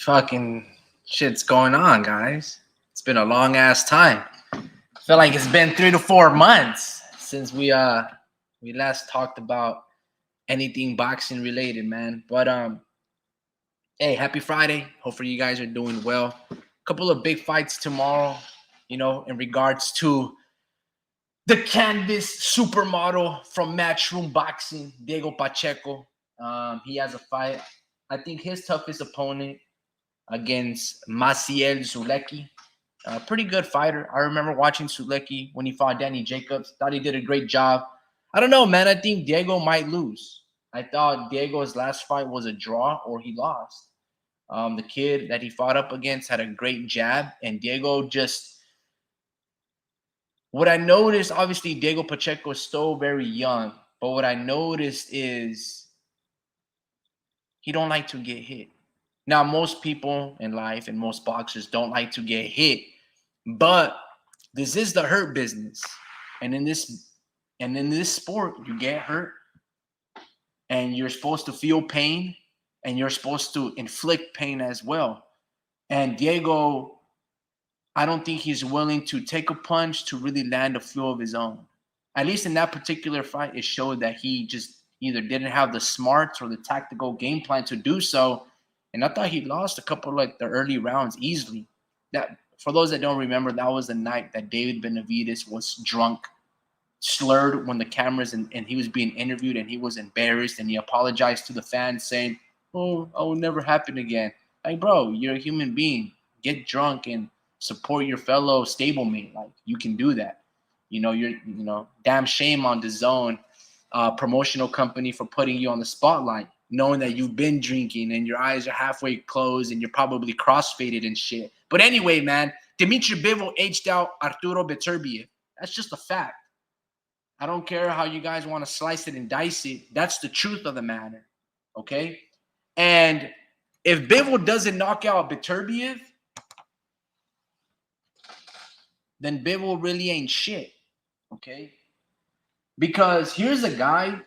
fucking shit's going on, guys. It's been a long ass time. I feel like it's been 3 to 4 months since we last talked about anything boxing related, man. But hey, happy Friday. Hopefully you guys are doing well. A couple of big fights tomorrow, in regards to the canvas supermodel from Matchroom Boxing, Diego Pacheco. He has a fight. I think his toughest opponent against Maciel Zulecki. A pretty good fighter. I remember watching Zulecki when he fought Danny Jacobs. Thought he did a great job. I don't know, man. I think Diego might lose. I thought Diego's last fight was a draw or he lost. The kid that he fought up against had a great jab, and Diego just. What I noticed, obviously, Diego Pacheco is still very young, but what I noticed is he don't like to get hit. Now, most people in life and most boxers don't like to get hit, but this is the hurt business. And in this sport, you get hurt and you're supposed to feel pain and you're supposed to inflict pain as well. And Diego, I don't think he's willing to take a punch to really land a few of his own. At least in that particular fight, it showed that he just either didn't have the smarts or the tactical game plan to do so. And I thought he lost a couple of the early rounds easily. That for those that don't remember, that was the night that David Benavides was drunk, slurred when the cameras and he was being interviewed and he was embarrassed and he apologized to the fans saying, "Oh, it will never happen again." Like, bro, you're a human being. Get drunk and support your fellow stablemate. Like, you can do that. Damn shame on the Zone promotional company for putting you on the spotlight, knowing that you've been drinking and your eyes are halfway closed and you're probably crossfaded and shit. But anyway, man, Dimitri Bivol aged out Arturo Beterbiev. That's just a fact. I don't care how you guys want to slice it and dice it. That's the truth of the matter, okay? And if Bivol doesn't knock out Beterbiev, then Bivol really ain't shit, okay? Because here's a guy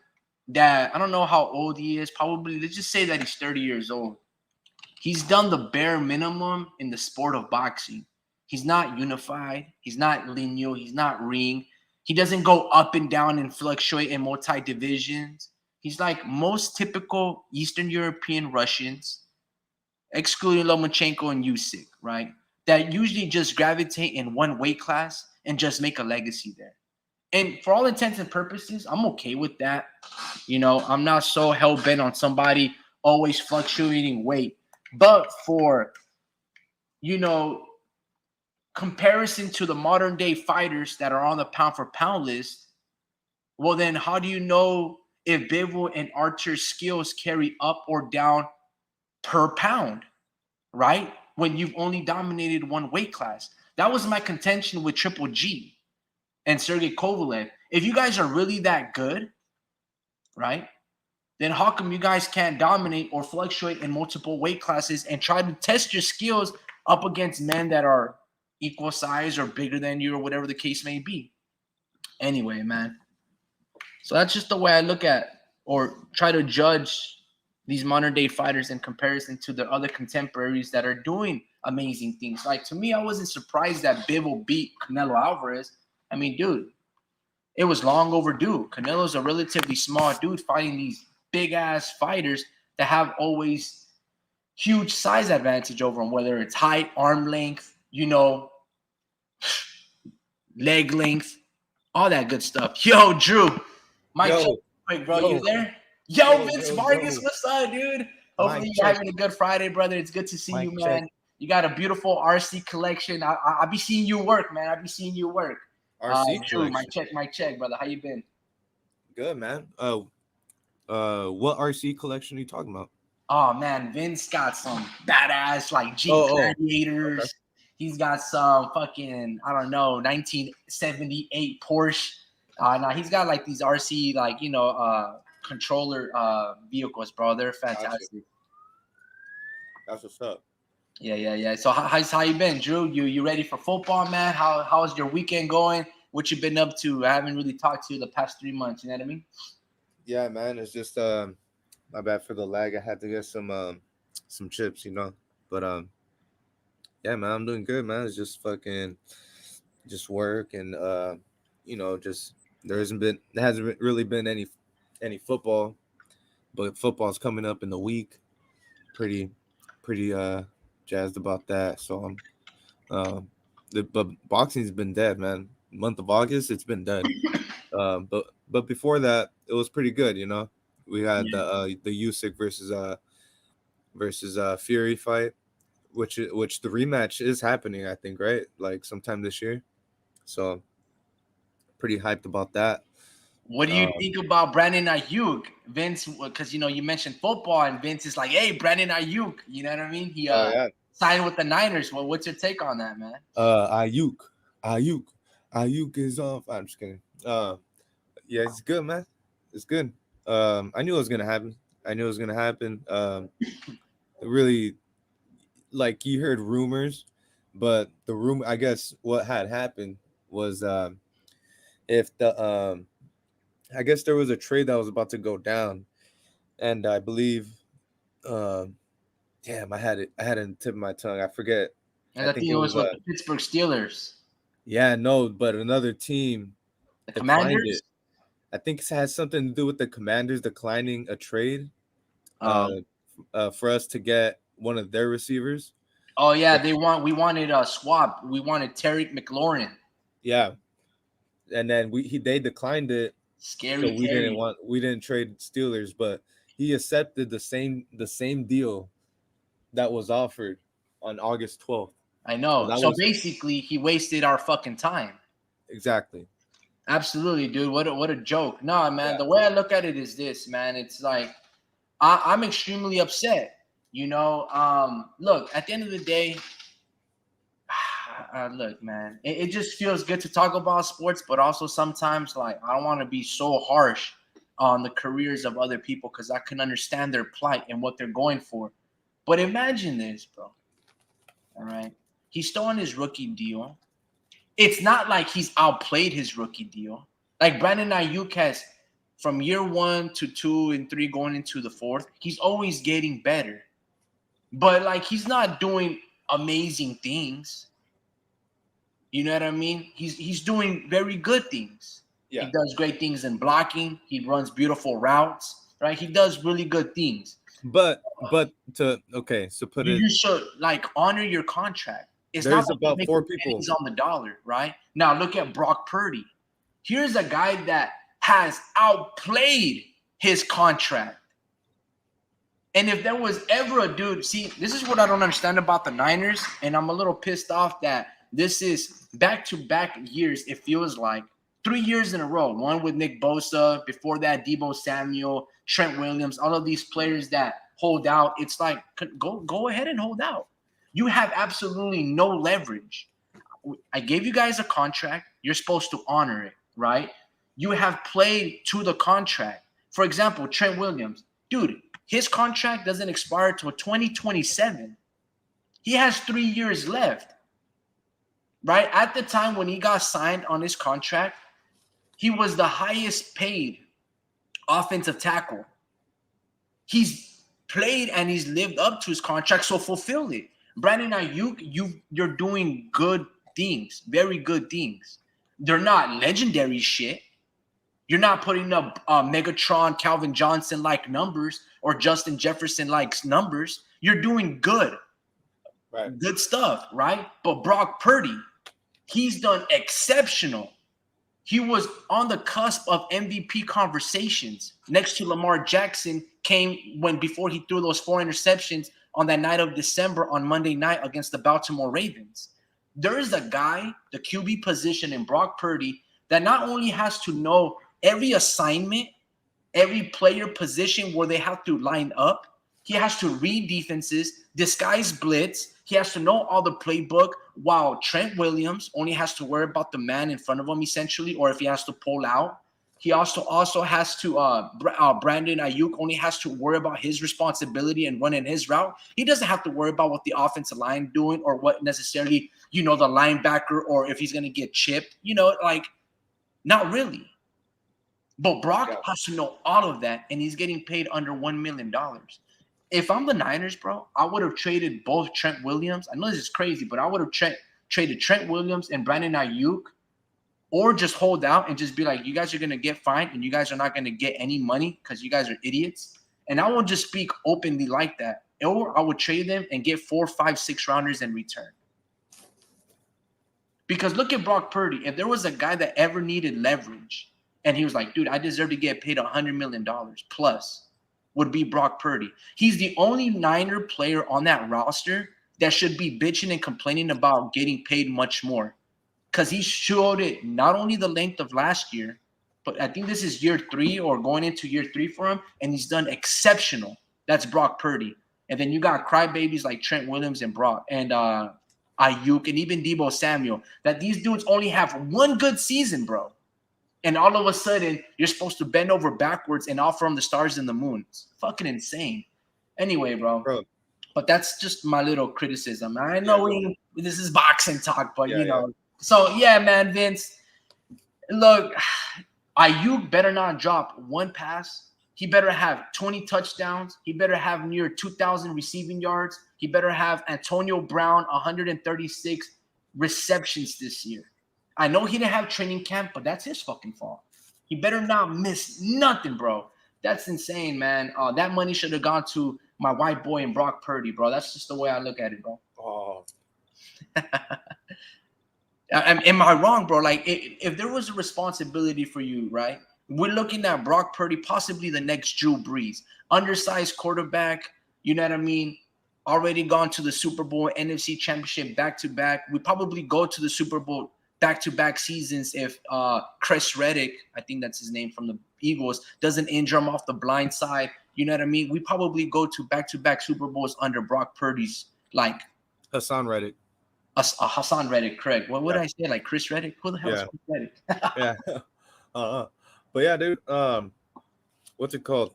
that I don't know how old he is. Probably, let's just say that he's 30 years old. He's done the bare minimum in the sport of boxing. He's not unified. He's not lineal. He's not ring. He doesn't go up and down and fluctuate in multi-divisions. He's like most typical Eastern European Russians, excluding Lomachenko and Usyk, right? That usually just gravitate in one weight class and just make a legacy there. And for all intents and purposes, I'm okay with that. I'm not so hell-bent on somebody always fluctuating weight. But for, comparison to the modern day fighters that are on the pound for pound list, well, then how do you know if Bivol and Archer's skills carry up or down per pound, right? When you've only dominated one weight class. That was my contention with Triple G and Sergey Kovalev. If you guys are really that good, right, then how come you guys can't dominate or fluctuate in multiple weight classes and try to test your skills up against men that are equal size or bigger than you or whatever the case may be? Anyway, man. So that's just the way I look at or try to judge these modern day fighters in comparison to the other contemporaries that are doing amazing things. Like, to me, I wasn't surprised that Bivol beat Canelo Alvarez. I mean, dude, it was long overdue. Canelo's a relatively small dude fighting these big-ass fighters that have always huge size advantage over him, whether it's height, arm length, leg length, all that good stuff. Yo, Drew, quick, bro, you there? Yo, Vince Vargas, what's up, dude? Hopefully you're having a good Friday, brother. It's good to see you, man. You got a beautiful RC collection. I'll be seeing you work, man. I'll be seeing you work. RC Drew, my check, brother. How you been? Good, man. What RC collection are you talking about? Oh man, Vince got some badass Jeep Gladiators. Okay. He's got some fucking 1978 Porsche. Now he's got these RC controller vehicles, bro. They're fantastic. That's what's up. Yeah. So how you been, Drew? You ready for football, man? How's your weekend going? What you been up to? I haven't really talked to you the past 3 months. You know what I mean? Yeah, man. It's just my bad for the lag. I had to get some chips. But yeah, man, I'm doing good, man. It's just fucking just work and just there hasn't really been any football, but football's coming up in the week. Pretty pretty jazzed about that. So I'm but boxing's been dead, man. Month of August, it's been dead. But before that, it was pretty good. We had Yeah. the Usyk versus Fury fight, which the rematch is happening, I think, right? Like sometime this year. So pretty hyped about that. What do you Um, think about Brandon Ayuk, Vince? Because you mentioned football, and Vince is like, "Hey, Brandon Ayuk," you know what I mean? He oh yeah. signed with the Niners. Well, what's your take on that, man? Ayuk, Ayuk, Ayuk is off. I'm just kidding. Yeah, it's good, man. It's good. I knew it was gonna happen. I knew it was gonna happen. Really, like you heard rumors, but the rumor, I guess, what had happened was if the I guess there was a trade that was about to go down, and I believe, um, damn, I had it in the tip of my tongue. I forget. And I I think think it it was was with the Pittsburgh Steelers, yeah, no, but another team the declined Commanders. it. I think it has something to do with the Commanders declining a trade, Um, uh, for us to get one of their receivers. oh yeah, But we wanted a swap. We wanted Terry McLaurin. yeah, and then they declined it, so Scary Terry. we didn't trade Steelers, but he accepted the same deal that was offered on August 12th. I So know. that So was basically, he wasted our fucking time. exactly. Absolutely, dude. What a joke. Nah, man. Yeah. The way I look at it is this, man. It's like I'm extremely upset. Look, at the end of the day, look, man, it just feels good to talk about sports, but also sometimes, like, I don't want to be so harsh on the careers of other people because I can understand their plight and what they're going for. But imagine this, bro. All right. He's still on his rookie deal. It's not like he's outplayed his rookie deal. Like Brandon Ayuk has from year 1 to 2 and 3 going into the fourth, he's always getting better. But like he's not doing amazing things. You know what I mean? He's doing very good things. He Yeah. does great things in blocking. He runs beautiful routes, right? He does really good things. But to okay, so put it You should like honor your contract. It's not there's like you're about four making people. pennies on the dollar, right? Now look at Brock Purdy. Here's a guy that has outplayed his contract. And if there was ever a dude, see, this is what I don't understand about the Niners, and I'm a little pissed off that this is back-to-back years. It feels like 3 years in a row. One with Nick Bosa, before that, Debo Samuel, Trent Williams, all of these players that hold out. It's like go ahead and hold out. You have absolutely no leverage. I gave you guys a contract. You're supposed to honor it, right? You have played to the contract. For example, Trent Williams, dude, his contract doesn't expire till 2027. He has 3 years left, right? At the time when he got signed on his contract, he was the highest paid offensive tackle. He's played and he's lived up to his contract, so fulfill it. Brandon Ayuk, you're doing good things, very good things. They're not legendary shit. You're not putting up Megatron, Calvin Johnson like numbers or Justin Jefferson like numbers. You're doing Right. good stuff, right? But Brock Purdy, he's done exceptional. He was on the cusp of MVP conversations next to Lamar Jackson came when before he threw those 4 interceptions on that night of December on Monday night against the Baltimore Ravens. There is a guy, the QB position in Brock Purdy, that not only has to know every assignment, every player position where they have to line up, he has to read defenses, disguise blitz. He has to know all the playbook, while Trent Williams only has to worry about the man in front of him, essentially, or if he has to pull out. He also has to, Brandon Ayuk only has to worry about his responsibility and running his route. He doesn't have to worry about what the offensive line doing or what necessarily, the linebacker or if he's going to get chipped, like not really. But Brock Yeah. has to know all of that, and he's getting paid under $1 million. if I'm the Niners, bro, I would have traded both Trent Williams. I know this is crazy, but I would have traded Trent Williams and Brandon Ayuk, or just hold out and just be like, you guys are gonna get fined and you guys are not gonna get any money because you guys are idiots. And I won't just speak openly like that. Or I would trade them and get 4, 5, 6 rounders in return. Because look at Brock Purdy. If there was a guy that ever needed leverage and he was like, dude, I deserve to get paid $100 million plus, would be Brock Purdy. He's the only Niner player on that roster that should be bitching and complaining about getting paid much more. Because he showed it not only the length of last year, but I think this is year 3 or going into year 3 for him, and he's done exceptional. That's Brock Purdy. And then you got crybabies like Trent Williams and Brock and Ayuk and even Deebo Samuel, that these dudes only have one good season, bro. And all of a sudden, you're supposed to bend over backwards and offer them the stars and the moon. It's fucking insane. Anyway, bro. But that's just my little criticism. I know this is boxing talk, but you know. So, yeah, man, Vince, look, Ayuk better not drop one pass. He better have 20 touchdowns. He better have near 2,000 receiving yards. He better have Antonio Brown 136 receptions this year. I know he didn't have training camp, but that's his fucking fault. He better not miss nothing, bro. That's insane, man. That money should have gone to my white boy and Brock Purdy, bro. That's just the way I look at it, bro. Oh. Am I wrong, bro? Like, if there was a responsibility for you, right? We're looking at Brock Purdy, possibly the next Drew Brees. Undersized quarterback, you know what I mean? Already gone to the Super Bowl, NFC Championship back-to-back. We probably go to the Super Bowl back-to-back seasons if Chris Reddick, I think that's his name, from the Eagles, doesn't injure him off the blind side. You know what I mean? We probably go to back-to-back Super Bowls under Brock Purdy's, like Hassan Reddick. Hassan Reddick, correct. What would I say? Like Chris Reddick? Who the hell is Chris Reddick? Yeah. But yeah, dude, what's it called?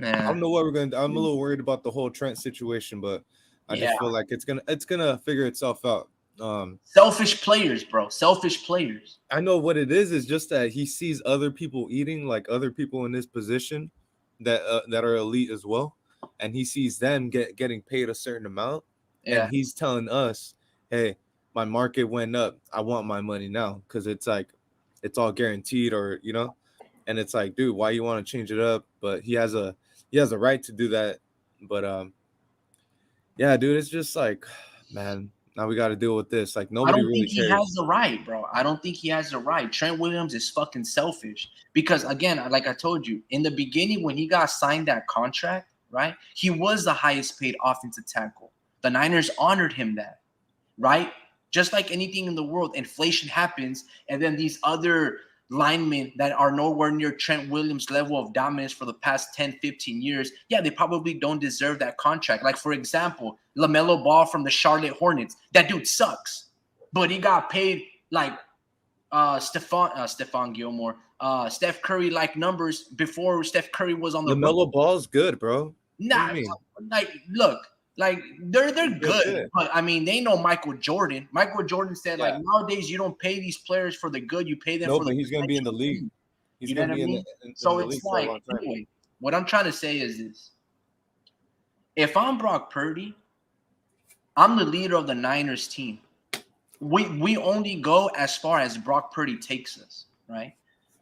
I don't know what we're gonna do. I'm a little worried about the whole Trent situation, but I just feel like it's gonna figure itself out. Selfish players, bro. Selfish players. I know what it is just that he sees other people eating, like other people in this position that are elite as well, and he sees them getting paid a certain amount, and he's telling us, hey, my market went up, I want my money now, because it's like it's all guaranteed, or you know. And it's like, dude, why you want to change it up? But he has a right to do that. But yeah, dude, it's just like, man, now we got to deal with this. Like, nobody really cares. He has the right, bro. I don't think he has the right. Trent Williams is fucking selfish because, again, like I told you in the beginning when he got signed that contract, right? He was the highest paid offensive tackle. The Niners honored him that, right? Just like anything in the world, inflation happens, and then these other linemen that are nowhere near Trent Williams' level of dominance for the past 10, 15 years, yeah, they probably don't deserve that contract. Like, for example, LaMelo Ball from the Charlotte Hornets. That dude sucks. But he got paid like Stephon Gilmore, Steph Curry-like numbers before Steph Curry was on the LaMelo Ball's good, bro. Nah, like, look. Like, they're good, but I mean, they know Michael Jordan. Michael Jordan said, like, nowadays you don't pay these players for the good, you pay them for the. But he's gonna be in the league. He's gonna be in the so it's like, anyway, what I'm trying to say is this: if I'm Brock Purdy, I'm the leader of the Niners team. We only go as far as Brock Purdy takes us, right?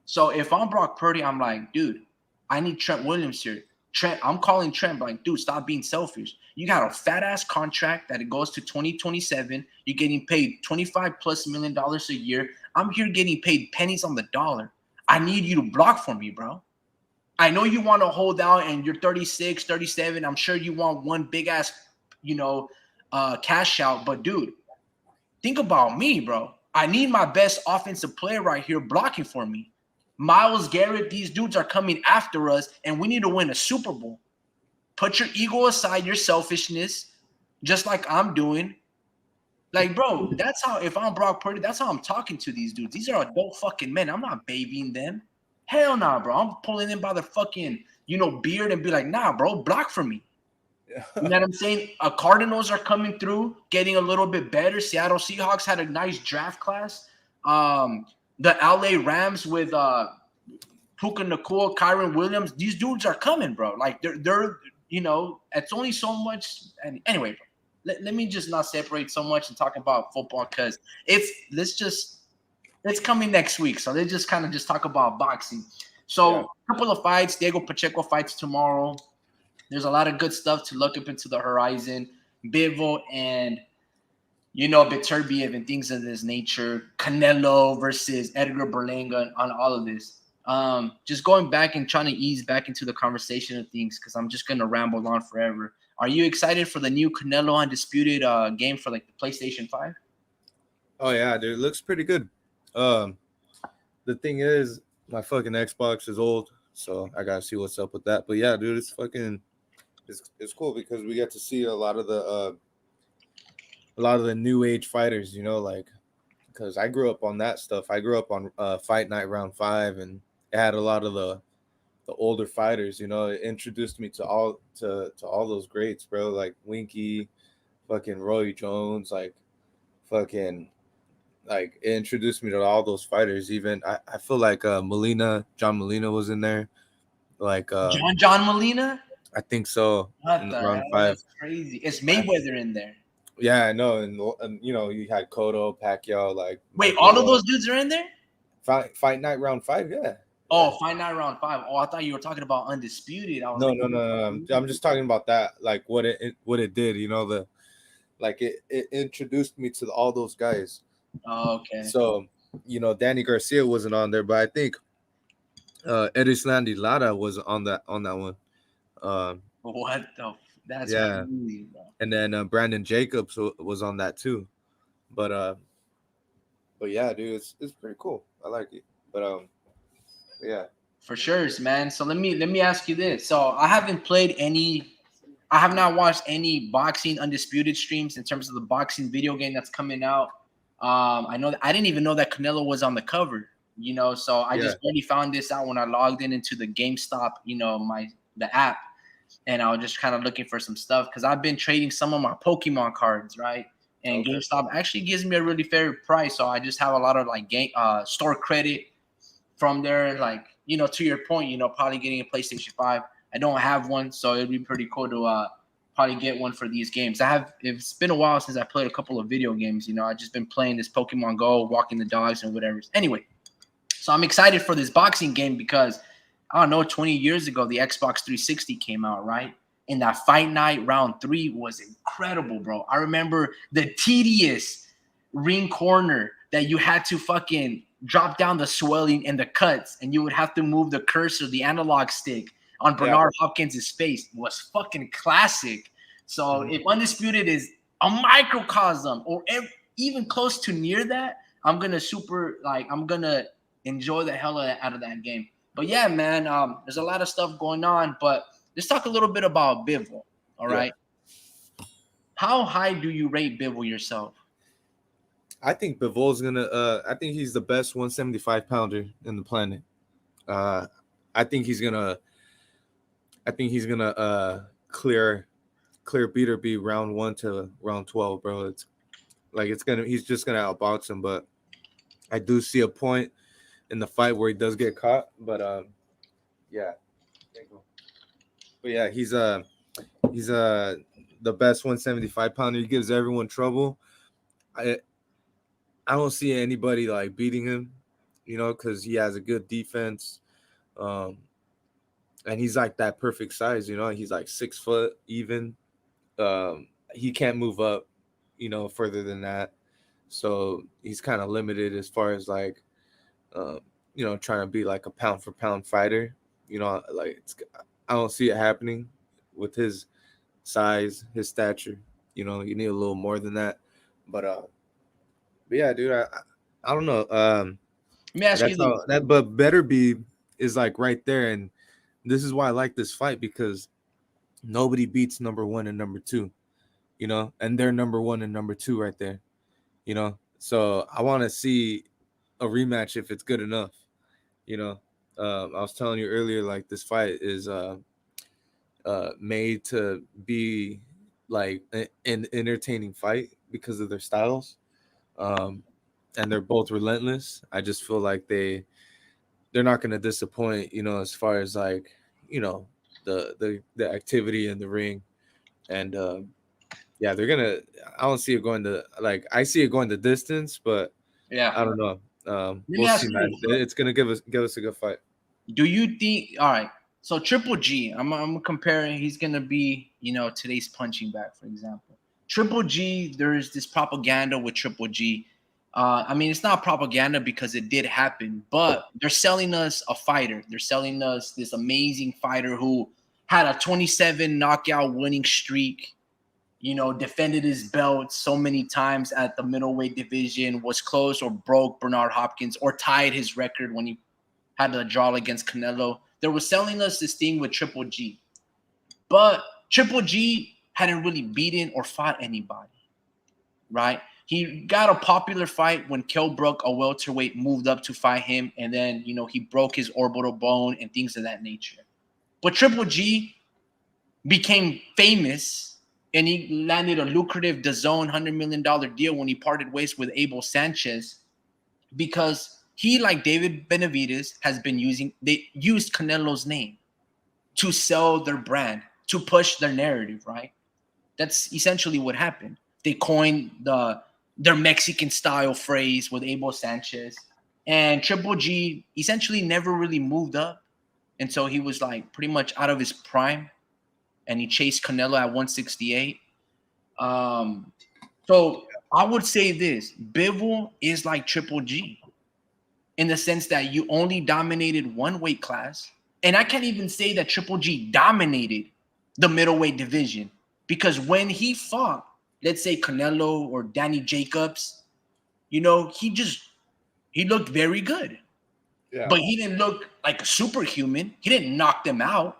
So if I'm Brock Purdy, I'm like, dude, I need Trent Williams here. Trent, I'm calling Trent, like, dude, stop being selfish. You got a fat ass contract that it goes to 2027. You're getting paid $25+ million a year. I'm here getting paid pennies on the dollar. I need you to block for me, bro. I know you want to hold out and you're 36, 37. I'm sure you want one big ass, cash out. But dude, think about me, bro. I need my best offensive player right here blocking for me. Myles Garrett, these dudes are coming after us, and we need to win a Super Bowl. Put your ego aside, your selfishness, just like I'm doing. Like, bro, that's how, if I'm Brock Purdy, that's how I'm talking to these dudes. These are adult fucking men. I'm not babying them. Hell nah, bro. I'm pulling them by the fucking, beard and be like, nah, bro, block for me. You know what I'm saying? Cardinals are coming through, getting a little bit better. Seattle Seahawks had a nice draft class. The LA Rams with Puka Nacua, Kyron Williams, these dudes are coming, bro. Like they're it's only so much. And anyway, let me just not separate so much and talk about football because it's coming next week. So let's just kind of just talk about boxing. So Yeah. a couple of fights. Diego Pacheco fights tomorrow. There's a lot of good stuff to look up into the horizon. Bivol and Beterbiev and things of this nature. Canelo versus Edgar Berlanga on all of this. Just going back and trying to ease back into the conversation of things because I'm just gonna ramble on forever. Are you excited for the new Canelo Undisputed game for like the PlayStation 5? Oh yeah, dude, it looks pretty good. Um, the thing is, my fucking Xbox is old, so I gotta see what's up with that. But yeah, dude, it's cool because we get to see a lot of the new age fighters, like because I grew up on that stuff. I grew up on Fight Night Round 5, and it had a lot of the older fighters. It introduced me to all those greats, bro. Like Winky, fucking Roy Jones, like fucking like it introduced me to all those fighters. Even I feel like John Molina was in there. Like John Molina? I think so What in the round hell? 5. That's crazy. It's I, Mayweather in there. yeah, I know, and you had Cotto, Pacquiao, like Wait, all of Mayweather. those dudes are in there? Fight Night Round 5, yeah. Yeah. Oh, Fight Night Round 5. Oh, I thought you were talking about Undisputed. I was No, like, no, no, no, no. I'm just talking about that, like what it did. It introduced me to all those guys. oh, okay. So Danny Garcia wasn't on there, but I think Erislandy Lara was on that one. Um, What the? That's yeah, crazy, bro. and then Brandon Jacobs was on that too. But but yeah, dude, it's pretty cool. I like it. But yeah, For sure, man. So let me ask you this. So I haven't played any. I have not watched any boxing undisputed streams in terms of the boxing video game that's coming out. I know that I didn't even know that Canelo was on the cover. So I yeah, just already found this out when I logged in into the GameStop. The app, and I was just kind of looking for some stuff because I've been trading some of my Pokemon cards, right? And okay, GameStop actually gives me a really fair price, so I just have a lot of like game store credit from there. Like to your point, probably getting a PlayStation 5. I don't have one, so it'd be pretty cool to probably get one for these games. It's been a while since I played a couple of video games. I just been playing this Pokemon Go, walking the dogs, and whatever. Anyway, so I'm excited for this boxing game because I don't know, 20 years ago the Xbox 360 came out, right? And that Fight Night Round 3 was incredible, bro. I remember the tedious ring corner that you had to fucking drop down the swelling and the cuts, and you would have to move the cursor, the analog stick on yeah, Bernard Hopkins' face. It was fucking classic. So mhm. if Undisputed is a microcosm or even close to near that, I'm gonna enjoy the hell out of that game. But yeah, man, there's a lot of stuff going on. But let's talk a little bit about Bivol. All Yeah. right, how high do you rate Bivol yourself? I think Bivol's gonna. I think he's the best 175 pounder in the planet. Uh, I think he's gonna. I think he's gonna clear Beater B round 1 to round 12, bro. It's like he's just gonna outbox him, but I do see a point in the fight where he does get caught. But yeah, but yeah, he's the best 175 pounder. He gives everyone trouble. I I don't see anybody like beating him, because he has a good defense. Um, and he's like that perfect size, he's like 6 foot even. He can't move up, further than that. So he's kind of limited as far as like, um, trying to be like a pound for pound fighter. Like I don't see it happening with his size, his stature. You need a little more than that. But yeah, dude, I don't know. Let me ask you That's how this. that, but Better Be is like right there, and this is why I like this fight because nobody beats number 1 and number 2, and they're number 1 and number 2 right there, So I want to see a rematch if it's good enough, you know. I was telling you earlier, like this fight is made to be like an entertaining fight because of their styles, um, and they're both relentless. I just feel like they're not going to disappoint, as far as like, you know, the activity in the ring, and yeah, they're gonna. I don't see it going to like. I see it going the distance, but Yeah. I don't know. Let me We'll see, ask you man. this. It's gonna give us a good fight. Do you think? All right. So Triple G, I'm comparing. He's gonna be, today's punching bag, for example. Triple G, there's this propaganda with Triple G. I mean, it's not propaganda because it did happen, but they're selling us a fighter. They're selling us this amazing fighter who had a 27 knockout winning streak. Defended his belt so many times at the middleweight division, was close or broke Bernard Hopkins or tied his record when he had a draw against Canelo. They were selling us this thing with Triple G, but Triple G hadn't really beaten or fought anybody, right? He got a popular fight when Kell Brook, a welterweight, moved up to fight him, and then he broke his orbital bone and things of that nature. But Triple G became famous, and he landed a lucrative DAZN $100 million deal when he parted ways with Abel Sanchez because he, like David Benavides, they used Canelo's name to sell their brand, to push their narrative, right? That's essentially what happened. They coined their Mexican style phrase with Abel Sanchez. And Triple G essentially never really moved up. And so he was like pretty much out of his prime. And he chased Canelo at 168. So I would say this: Bivol is like Triple G in the sense that you only dominated one weight class. And I can't even say that Triple G dominated the middleweight division because when he fought, let's say Canelo or Danny Jacobs, he looked very good, Yeah, but he didn't look like a superhuman. He didn't knock them out.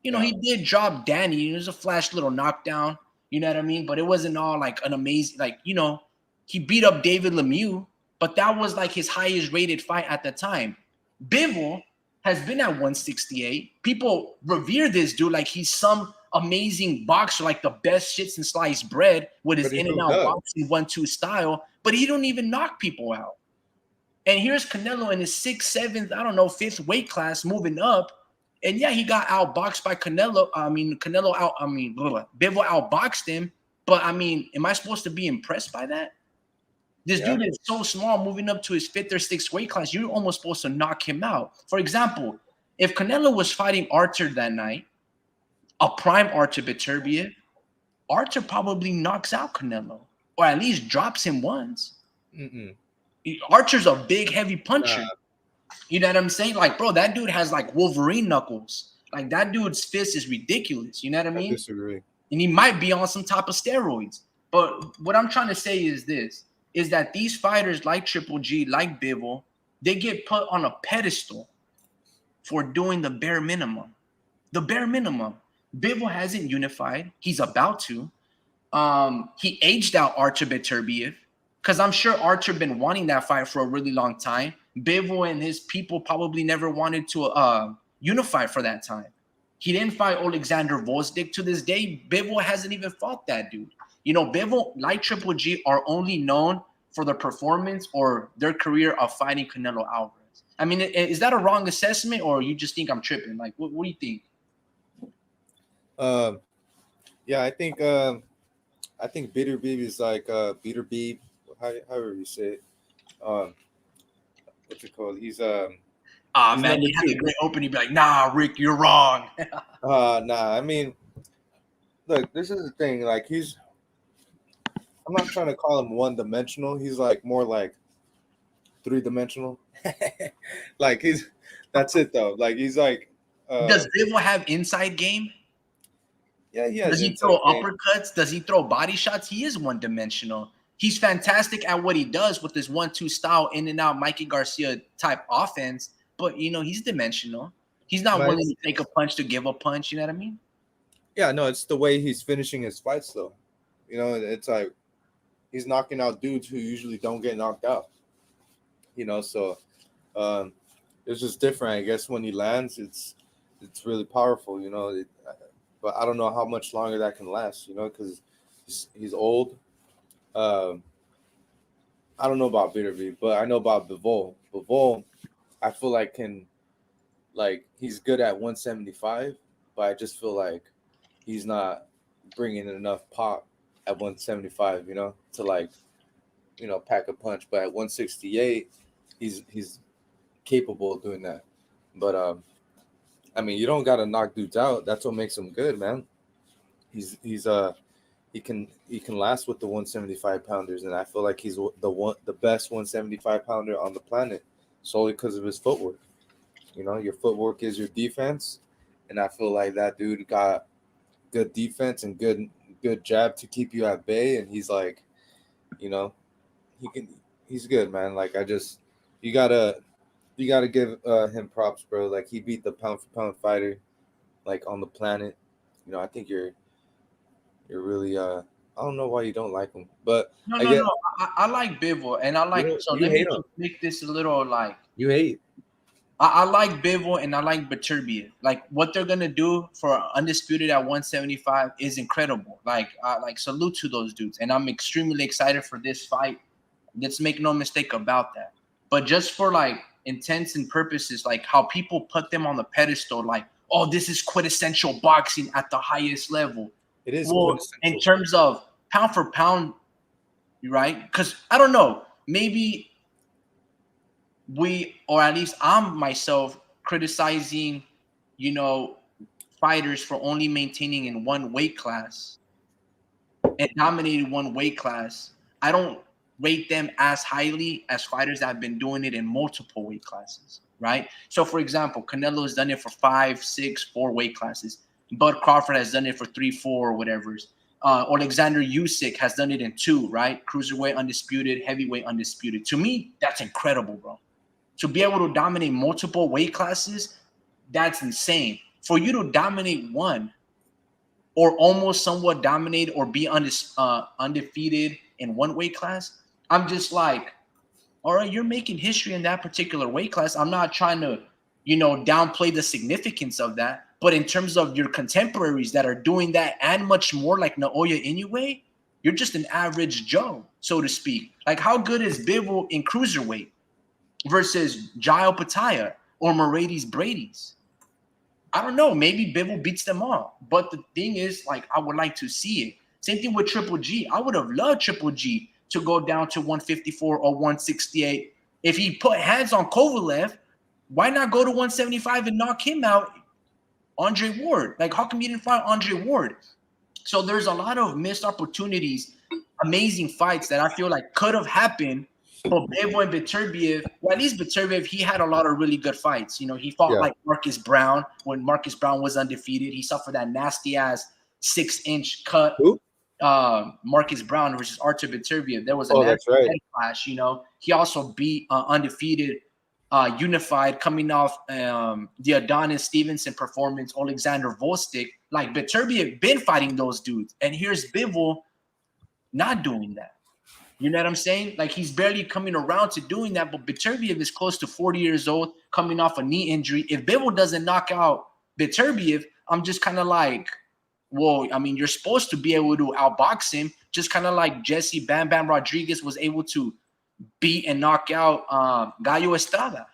yeah, He did drop Danny. It was a flash little knockdown. You know what I mean? But it wasn't all like an amazing, he beat up David Lemieux, but that was like his highest rated fight at the time. Bivol has been at 168. People revere this dude like he's some amazing boxer, like the best shits and sliced bread with his but he in and moved out up. boxing 1-2 style, but he don't even knock people out. And here's Canelo in his sixth, seventh, I don't know, fifth weight class moving up. And yeah, he got outboxed by Canelo. Bivol outboxed him. But I mean, am I supposed to be impressed by that? This Yeah, dude is so small, moving up to his fifth or sixth weight class. You're almost supposed to knock him out. For example, if Canelo was fighting Arthur that night, a prime Artur Beterbiev, Arthur probably knocks out Canelo, or at least drops him once. mm-mm. Archer's a big, heavy puncher. Nah, You know what I'm saying? Like, bro, that dude has like Wolverine knuckles. Like that dude's fist is ridiculous. You know what I I mean? disagree. And he might be on some type of steroids. But what I'm trying to say is this: is that these fighters like Triple G, like Bivol, they get put on a pedestal for doing the bare minimum. The bare minimum. Bivol hasn't unified. He's about to. He aged out Artur Beterbiev because I'm sure Archer been wanting that fight for a really long time. Bivol and his people probably never wanted to unify for that time. He didn't fight Alexander Volsdik to this day. Bivol hasn't even fought that dude. Bivol, like Triple G, are only known for their performance or their career of fighting Canelo Alvarez. I mean, is that a wrong assessment, or you just think I'm tripping? Like, what do you think? Um, yeah, I think Bitter Beeb is like Bitter Beeb, however you say it. Um, what's it called? Ah, He's man, number you had a two. great opening. Be like, nah, Rick, you're wrong. Nah, I mean, look, this is the thing. Like I'm not trying to call him one dimensional. He's like more like 3 dimensional. Like that's it though. Like he's like, Does Bivol have inside game? yeah, he Does has he throw inside game. uppercuts? Does he throw body shots? He is one dimensional. He's fantastic at what he does with his 1-2 style, in and out, Mikey Garcia type offense. But he's dimensional. He's not But willing to take a punch to give a punch. You know what I mean? yeah, no, it's the way he's finishing his fights though. It's like he's knocking out dudes who usually don't get knocked out. So um, it's just different. I guess when he lands, it's really powerful. But I don't know how much longer that can last. Because he's old. Um, I don't know about Bitterby, but I know about Bivol. Bivol, I feel like he's good at 175, but but I just feel like he's not bringing enough pop at 175, to like, pack a punch. But at 168, he's capable of doing that. But I mean, you don't gotta knock dudes out. That's what makes him good, man. He's he can last with the 175 pounders, and I feel like he's the best 175 pounder on the planet, solely because of his footwork. Your footwork is your defense, and I feel like that dude got good defense and good jab to keep you at bay, and he's like, you know, he's good, man. Like you gotta you gotta give him props, bro. Like he beat the pound for pound fighter, like on the planet. I think you're really I don't know why you don't like him, but No, I no, get no. I like Bivol, and I like. So you let me hate him. just make this a little like. You hate. I like Bivol and I like Beterbiev. Like what they're gonna do for undisputed at 175 is incredible. Like salute to those dudes, and I'm extremely excited for this fight. Let's make no mistake about that. But just for like intents and purposes, like how people put them on the pedestal, like, oh, this is quintessential boxing at the highest level. It is Well, in quintessential. terms of pound for pound, right? Because I don't know, maybe we, or at least I'm myself, criticizing, you know, fighters for only maintaining in one weight class and dominating one weight class. I don't rate them as highly as fighters that have been doing it in multiple weight classes, right? So, for example, Canelo has done it for 5, 6, 4 weight classes. Bud Crawford has done it for 3, 4, or whatever. Alexander Usyk has done it in 2, right? Cruiserweight undisputed, heavyweight undisputed. To me, that's incredible, bro. To be able to dominate multiple weight classes, that's insane. For you to dominate one or almost somewhat dominate or be undefeated in one weight class, I'm just like, all right, you're making history in that particular weight class. I'm not trying to, downplay the significance of that. But in terms of your contemporaries that are doing that and much more, like Naoya Inoue, you're just an average Joe, so to speak. Like, how good is Bivol in cruiserweight versus Jael Pataya or Mercedes Brady's? I don't know. Maybe Bivol beats them all. But the thing is, like, I would like to see it. Same thing with Triple G. I would have loved Triple G to go down to 154 or 168. If he put hands on Kovalev, why not go to 175 and knock him out? Andre Ward. Like, how come you didn't fight Andre Ward? So there's a lot of missed opportunities, amazing fights that I feel like could have happened for Bivol and Beterbiev. Well, at least Beterbiev, he had a lot of really good fights. He fought Yeah. like Marcus Brown when Marcus Brown was undefeated. He suffered that nasty ass 6-inch cut. Who? Marcus Brown versus Artur Beterbiev. There was a Oh, that's nasty right. head clash. He also beat undefeated Unified coming off the Adonis Stevenson performance, Alexander Volstik. Like Beterbiev been fighting those dudes, and here's Bivol not doing that. You know what I'm saying? Like he's barely coming around to doing that, but Beterbiev is close to 40 years old, coming off a knee injury. If Bivol doesn't knock out Beterbiev, I'm just kind of like, well, I mean, you're supposed to be able to outbox him, just kind of like Jesse Bam Bam Rodriguez was able to beat and knock out Gallo Estrada,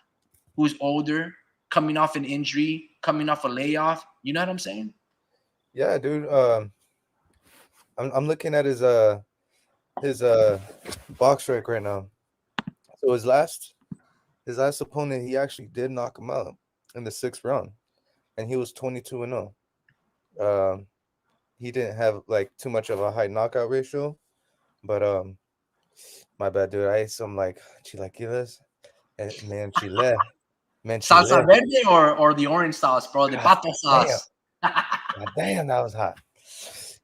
who's older, coming off an injury, coming off a layoff. You know what I'm saying? Yeah, dude. I'm looking at his box rec right now. So his last opponent, he actually did knock him out in the 6th round, and he was 22-0. He didn't have like too much of a high knockout ratio, but my bad, dude. I ate some like chilaquiles, and man, Salsa chile. verde or the orange sauce, bro, the God pato damn, sauce. God damn, that was hot,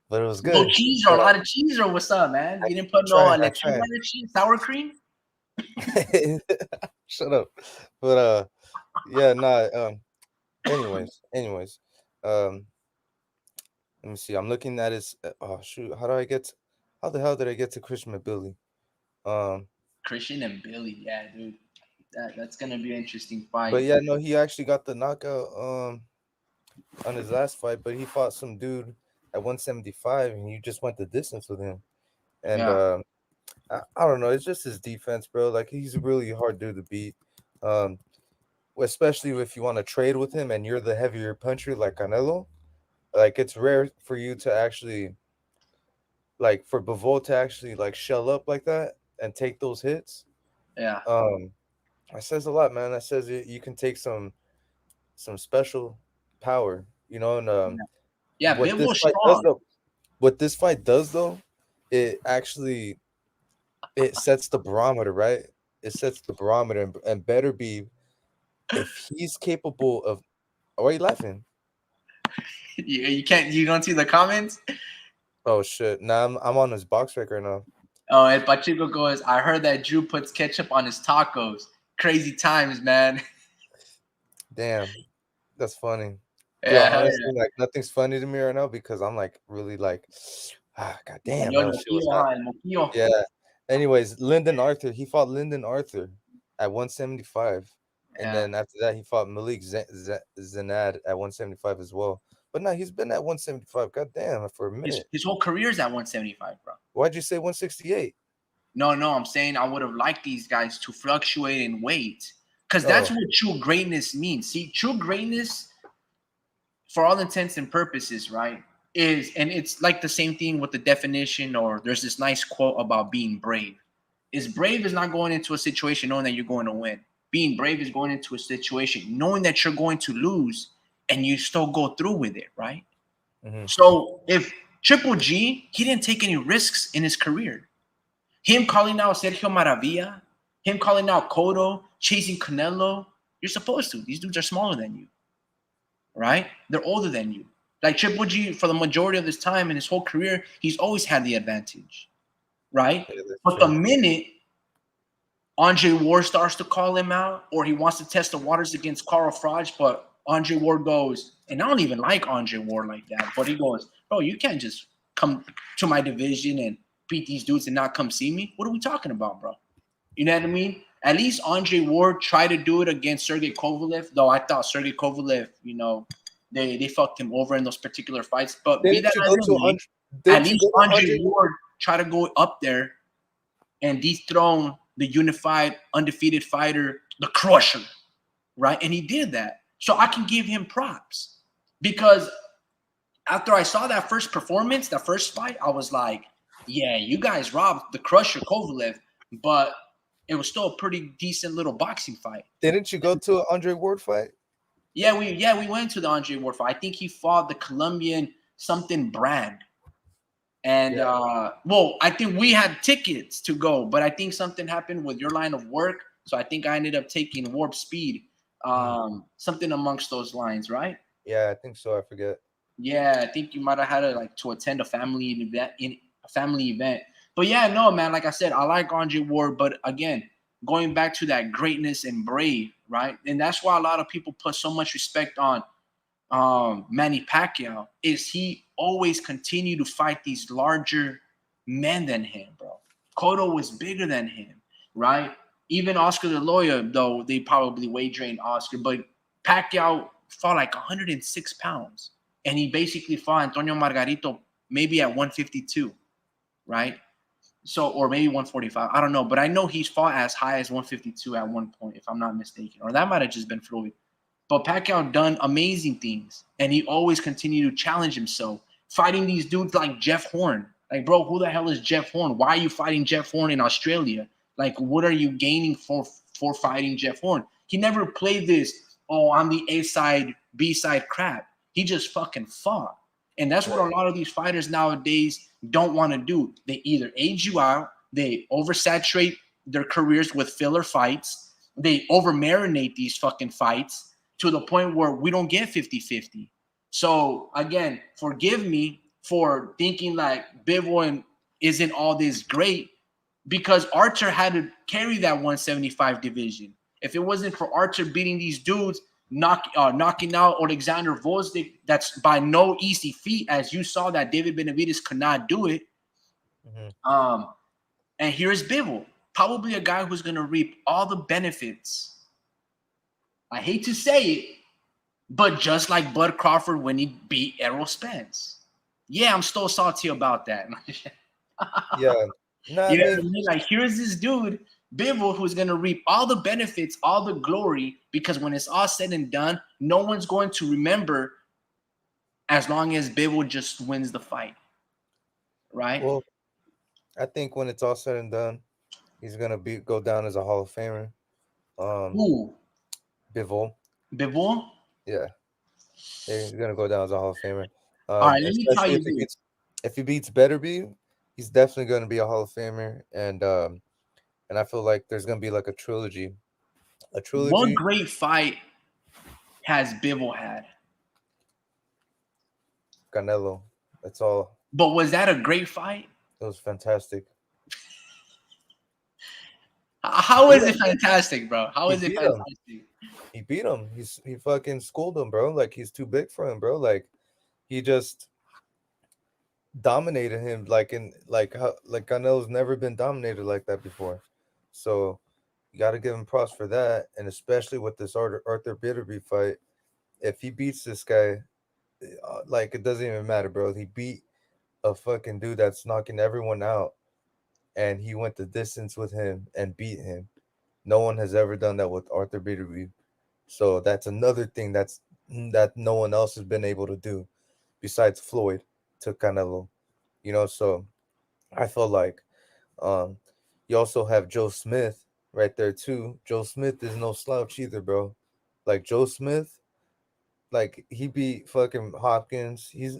but it was No good. cheese or a lot of cheese or what's up, man? You didn't put no I lechuga tried. on your cheese, sour cream? Shut up. But yeah, nah. Anyways, um, let me see. I'm looking at his. Oh shoot, how the hell did I get to Christian McBilly? Um, Christian and Billy, yeah, dude. That's gonna be an interesting but fight. yeah, no, he actually got the knockout on his last fight, but he fought some dude at 175, and you just went the distance with him. And Yeah. I don't know, it's just his defense, bro. Like he's a really hard dude to beat. Um, especially if you want to trade with him and you're the heavier puncher like Canelo. Like it's rare for you to actually like for Bivol to actually like shell up like that and take those hits. Yeah. Um, that says a lot, man. That says you can take some special power, you know. And Yeah, what Bivol this fight does strong. though, what this fight does though, it actually it sets the barometer, right? It sets the barometer, and better be if he's capable of. Why are you laughing? You can't, you don't see the comments? Oh shit! Nah, I'm on his box rec right now. Oh, and Pacheco goes, I heard that Drew puts ketchup on his tacos. Crazy times, man. Damn, that's funny. Yo, Yeah, hell honestly, like nothing's funny to me right now because I'm like really like, god yeah. damn, Salió el that shit was moquillo, hot. huh? El moquillo. Yeah. Anyways, Lyndon Arthur, he fought Lyndon Arthur at 175, and Yeah. then after that, he fought Malik Zanad at 175 as well. But now he's been at 175. God damn, for a minute. His whole career's at 175, bro. Why'd you say 168? No, no, I'm saying I would have liked these guys to fluctuate in weight. Because that's Oh, what true greatness means. See, true greatness, for all intents and purposes, right, is, and it's like the same thing with the definition, or there's this nice quote about being brave. Is brave is not going into a situation knowing that you're going to win. Being brave is going into a situation knowing that you're going to lose and you still go through with it, right? hmm. So if Triple G, he didn't take any risks in his career. Him calling out Sergio Maravilla, him calling out Cotto, chasing Canelo, you're supposed to. These dudes are smaller than you, right? They're older than you. Like Triple G, for the majority of his time in his whole career, he's always had the advantage, right? Yeah, that's But the true. minute Andre Ward starts to call him out, or he wants to test the waters against Carl Froch, but Andre Ward goes, and I don't even like Andre Ward like that, but he goes, bro, you can't just come to my division and beat these dudes and not come see me. What are we talking about, bro? You know what I mean? At least Andre Ward tried to do it against Sergey Kovalev, though I thought Sergey Kovalev, they fucked him over in those particular fights. But be that Didn't you as go it to may, Andre? at Didn't you least go to Andre Andre? Ward tried to go up there and dethrone the unified, undefeated fighter, the Crusher, right? And he did that. So I can give him props because after I saw that first performance, that first fight, I was like, yeah, you guys robbed the Crusher Kovalev, but it was still a pretty decent little boxing fight. Didn't you go to an Andre Ward fight? Yeah, we went to the Andre Ward fight. I think he fought the Colombian something brand. And Yeah. well, I think we had tickets to go, but I think something happened with your line of work. So I think I ended up taking Warp Speed, Mhm. something amongst those lines, right? Yeah, I think so. I forget. Yeah, I think you might have had to like to attend a family event in a family event. But yeah, no, man, like I said, I like Andre Ward, but again, going back to that greatness and brave, right? And that's why a lot of people put so much respect on Manny Pacquiao, is he always continued to fight these larger men than him, bro. Cotto was bigger than him, right? Even Oscar De La Hoya, though they probably weight drained Oscar, but Pacquiao fought like 106 pounds, and he basically fought Antonio Margarito maybe at 152, right? So, or maybe 145. I don't know, but I know he's fought as high as 152 at one point, if I'm not mistaken, or that might have just been Floyd. But Pacquiao done amazing things, and he always continued to challenge himself, fighting these dudes like Jeff Horn. Like, bro, who the hell is Jeff Horn? Why are you fighting Jeff Horn in Australia? Like, what are you gaining for fighting Jeff Horn? He never played this, oh, I'm the A side, B side crap. He just fucking fought. And that's what a lot of these fighters nowadays don't want to do. They either age you out, they oversaturate their careers with filler fights, they over marinate these fucking fights to the point where we don't get 50-50. So again, forgive me for thinking like Bivol isn't all this great because Archer had to carry that 175 division. If it wasn't for Archer beating these dudes, knocking out Alexander Vosdik, that's by no easy feat, as you saw that David Benavides could not do it. Mhm. Um, and here's Bivol, probably a guy who's going to reap all the benefits. I hate to say it, but just like Bud Crawford when he beat Errol Spence. Yeah, I'm still salty about that. Yeah. No, I You know what I mean, mean? Like, here's this dude, Bivol, who's going to reap all the benefits, all the glory, because when it's all said and done, no one's going to remember as long as Bivol just wins the fight, right? Well, I think when it's all said and done, he's gonna go down as a Hall of Famer. Um, Ooh, Bivol, Bivol. yeah, yeah, he's gonna go down as a Hall of Famer. All right, let me tell Especially you this. if he beats Betterby, he's definitely gonna be a Hall of Famer. And I feel like there's gonna be like a What trilogy. great fight has Bivol had? Canelo. That's all. But was that a great fight? It was fantastic. He How beat is him. it fantastic, bro? How He is it beat him. fantastic? He beat him. He fucking schooled him, bro. Like he's too big for him, bro. Like he just dominated him like Canelo's never been dominated like that before. So you got to give him props for that, and especially with this Arthur Bitterby fight. If he beats this guy, like it doesn't even matter, bro. He beat a fucking dude that's knocking everyone out, and he went the distance with him and beat him. No one has ever done that with Arthur Bitterby. So that's another thing that no one else has been able to do besides Floyd to Canelo. So I feel like um you also have Joe Smith right there too. Joe Smith is no slouch either, bro. Like Joe Smith, like he beat fucking Hopkins. He's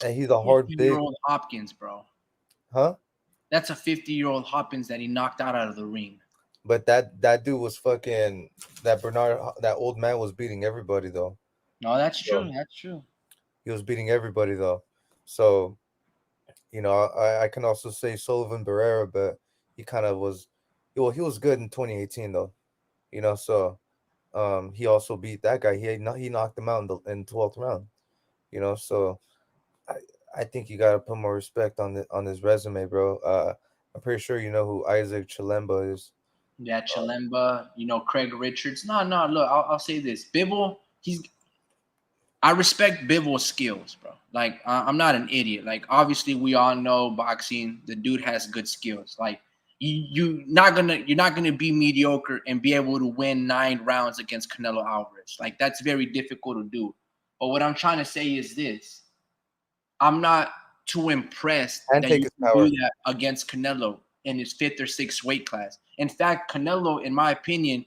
a hard big, 50-year-old Hopkins, bro. huh? That's a 50-year-old Hopkins that he knocked out of the ring. But that dude was fucking that old man was beating everybody though. No, that's So true. That's true. he was beating everybody though. So I can also say Sullivan Barrera, but he kind of was, well, he was good in 2018 though. So he also beat that guy. He knocked him out in 12th round. So I I think you gotta put more respect on his resume, bro. I'm pretty sure you know who Isaac Chilemba is. Yeah, Chalemba, Craig Richards. No, no, look, I'll say this. Bivol, I respect Bivol's skills, bro. Like, I'm not an idiot. Like, obviously, we all know boxing. The dude has good skills. Like, you're not gonna be mediocre and be able to win 9 rounds against Canelo Alvarez. Like, that's very difficult to do. But what I'm trying to say is this: I'm not too impressed And that take you his can do power. that against Canelo in his fifth or sixth weight class. In fact, Canelo, in my opinion,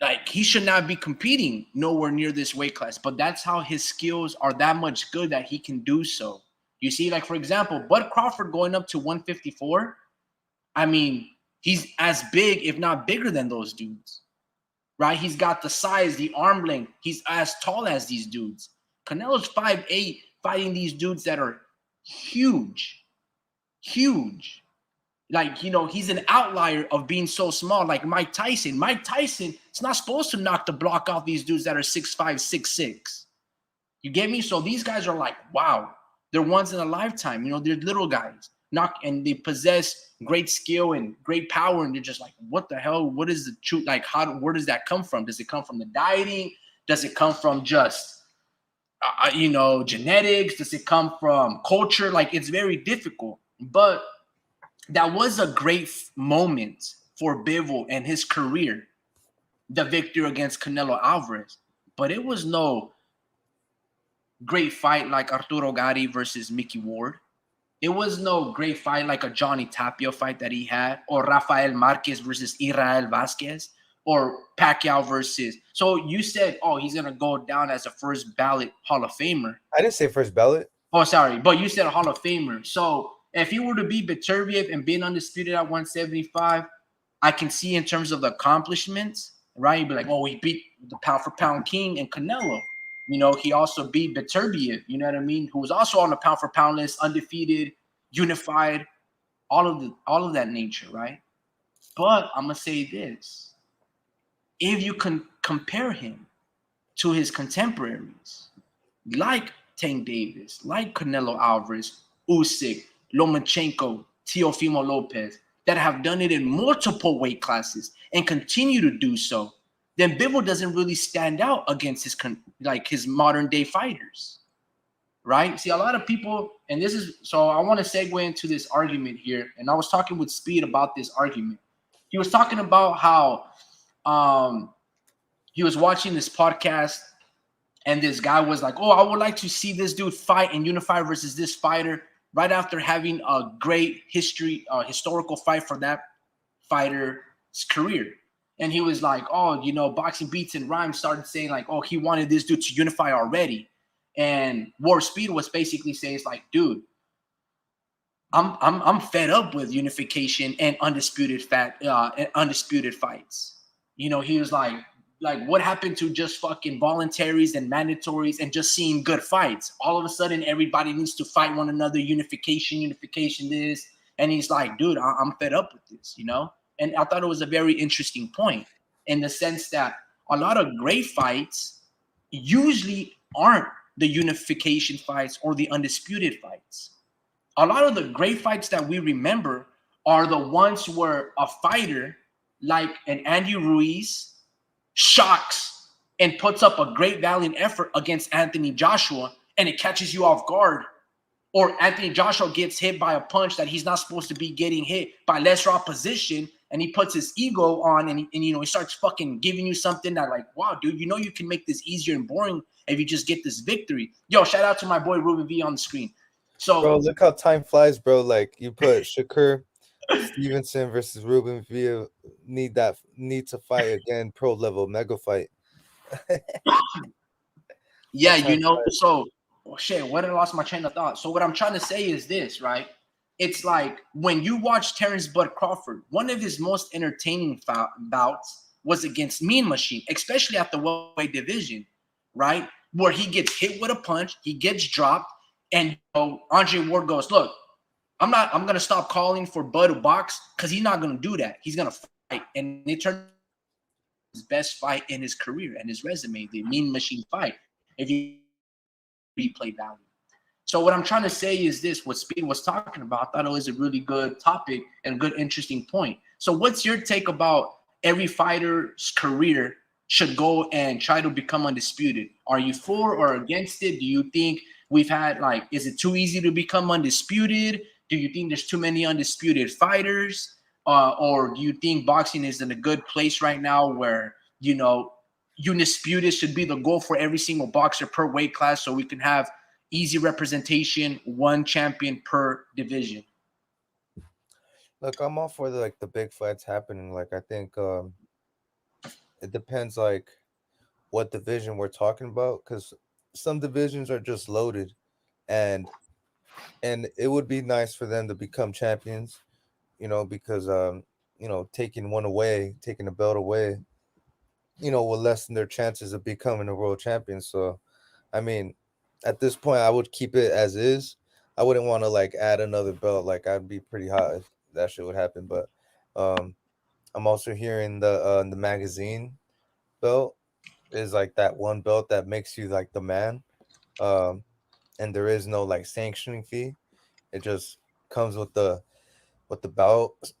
like he should not be competing nowhere near this weight class, but that's how his skills are that much good that he can do so. You see, like for example, Bud Crawford going up to 154. I mean, he's as big, if not bigger than those dudes, right? He's got the size, the arm length. He's as tall as these dudes. Canelo's 5'8", fighting these dudes that are huge, huge. Like, he's an outlier of being so small, like Mike Tyson. Mike Tyson is not supposed to knock the block off these dudes that are 6'5", 6'6". You get me? So these guys are like, wow, they're once in a lifetime. They're little guys. And they possess great skill and great power. And they're just like, what the hell? What is the truth? Like, where does that come from? Does it come from the dieting? Does it come from just, genetics? Does it come from culture? Like, it's very difficult. But that was a great moment for Bivol and his career, the victory against Canelo Alvarez. But it was no great fight like Arturo Gatti versus Mickey Ward. It was no great fight like a Johnny Tapia fight that he had, or Rafael Marquez versus Israel Vasquez, or Pacquiao versus. So you said, oh, he's going to go down as a first ballot Hall of Famer. I didn't say first ballot. Oh, sorry, but you said Hall of Famer. So if he were to be Beterbiev and being undisputed at 175, I can see in terms of the accomplishments, right? You'd be like, oh, he beat the pound for pound king and Canelo. He also beat Beterbiev, you know what I mean? Who was also on the pound for pound list, undefeated, unified, all of that nature, right? But I'm gonna say this: if you can compare him to his contemporaries, like Tank Davis, like Canelo Alvarez, Usyk, Lomachenko, Teofimo Lopez, that have done it in multiple weight classes and continue to do so, then Bivol doesn't really stand out against his modern day fighters, right? See, a lot of people, and this is, so I want to segue into this argument here, and I was talking with Speed about this argument. He was talking about how he was watching this podcast and this guy was like, "Oh, I would like to see this dude fight and unify versus this fighter." Right after having a great historical fight for that fighter's career, and he was like, "Oh, Boxing Beats and Rhymes started saying like, oh, he wanted this dude to unify already," and War Speed was basically saying, "It's like, dude, I'm fed up with unification and undisputed fights." He was like, what happened to just fucking voluntaries and mandatories and just seeing good fights? All of a sudden, everybody needs to fight one another. Unification, this. And he's like, dude, I'm fed up with this. And I thought it was a very interesting point in the sense that a lot of great fights usually aren't the unification fights or the undisputed fights. A lot of the great fights that we remember are the ones where a fighter like an Andy Ruiz shocks and puts up a great valiant effort against Anthony Joshua, and it catches you off guard. Or Anthony Joshua gets hit by a punch that he's not supposed to be getting hit by lesser opposition, and he puts his ego on, and he starts fucking giving you something that like, wow, dude, you can make this easier and boring if you just get this victory. Yo, shout out to my boy Ruben V on the screen. So, Bro, look how time flies, bro. Like you put Shakur Stevenson versus Ruben Villa need to fight again, pro level mega fight. How yeah, time flies. so shit, what did I lost my train of thought? So what I'm trying to say is this, right? It's like when you watch Terrence Bud Crawford, one of his most entertaining bouts was against Mean Machine, especially at the welterweight division, right? Where he gets hit with a punch, he gets dropped, and Andre Ward goes, "Look, I'm gonna stop calling for Bud to box because he's not gonna do that. He's gonna fight." And it turned his best fight in his career and his resume, the Mean Machine fight. If you replay value. So what I'm trying to say is this: what Speed was talking about, I thought it was a really good topic and good, interesting point. So what's your take about every fighter's career should go and try to become undisputed? Are you for or against it? Do you think we've had is it too easy to become undisputed? Do you think there's too many undisputed fighters? Or do you think boxing is in a good place right now where, undisputed should be the goal for every single boxer per weight class so we can have easy representation, one champion per division? Look, I'm all for the big fights happening. Like I think it depends what division we're talking about because some divisions are just loaded and it would be nice for them to become champions, because taking one away, taking a belt away, will lessen their chances of becoming a world champion. So, I mean, at this point, I would keep it as is. I wouldn't want to add another belt. Like I'd be pretty hot if that shit would happen. But um, I'm also hearing the magazine belt is like that one belt that makes you like the man. Um, and there is no sanctioning fee. It just comes with the belt.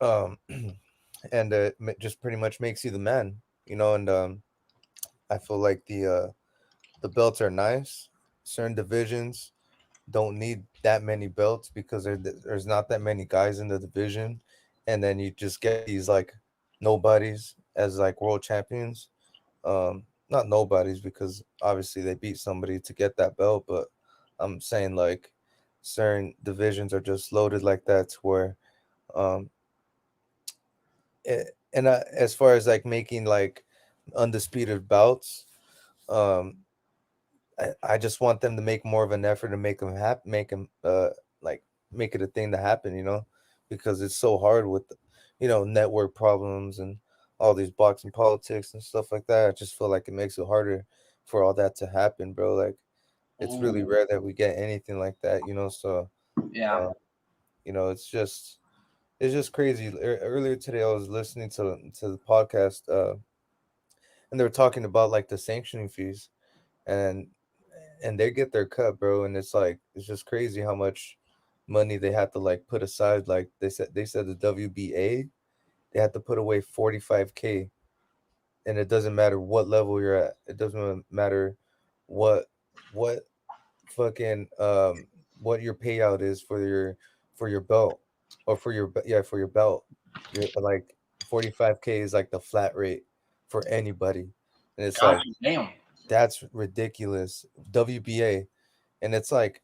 And just pretty much makes you the man. And I feel like the belts are nice. Certain divisions don't need that many belts because there's not that many guys in the division, and then you just get these nobodies as world champions. Not nobodies because obviously they beat somebody to get that belt, but I'm saying certain divisions are just loaded like that to where um and as far as making undisputed bouts, um I just want them to make more of an effort to make them happen, make them like make it a thing to happen, because it's so hard with network problems and all these boxing politics and stuff like that. I just feel like it makes it harder for all that to happen, bro. Like it's really Ooh, rare that we get anything like that, so yeah. uh, it's just crazy. Earlier today I was listening to the podcast, and they were talking about the sanctioning fees, and they get their cut, bro. And it's just crazy how much money they had to put aside. Like they said the WBA, they had to put away 45K, and it doesn't matter what level you're at. It doesn't matter what what fucking what your payout is for your belt, or for your belt. You're 45K is the flat rate for anybody. And it's Gotcha. Damn. That's ridiculous. WBA, and it's like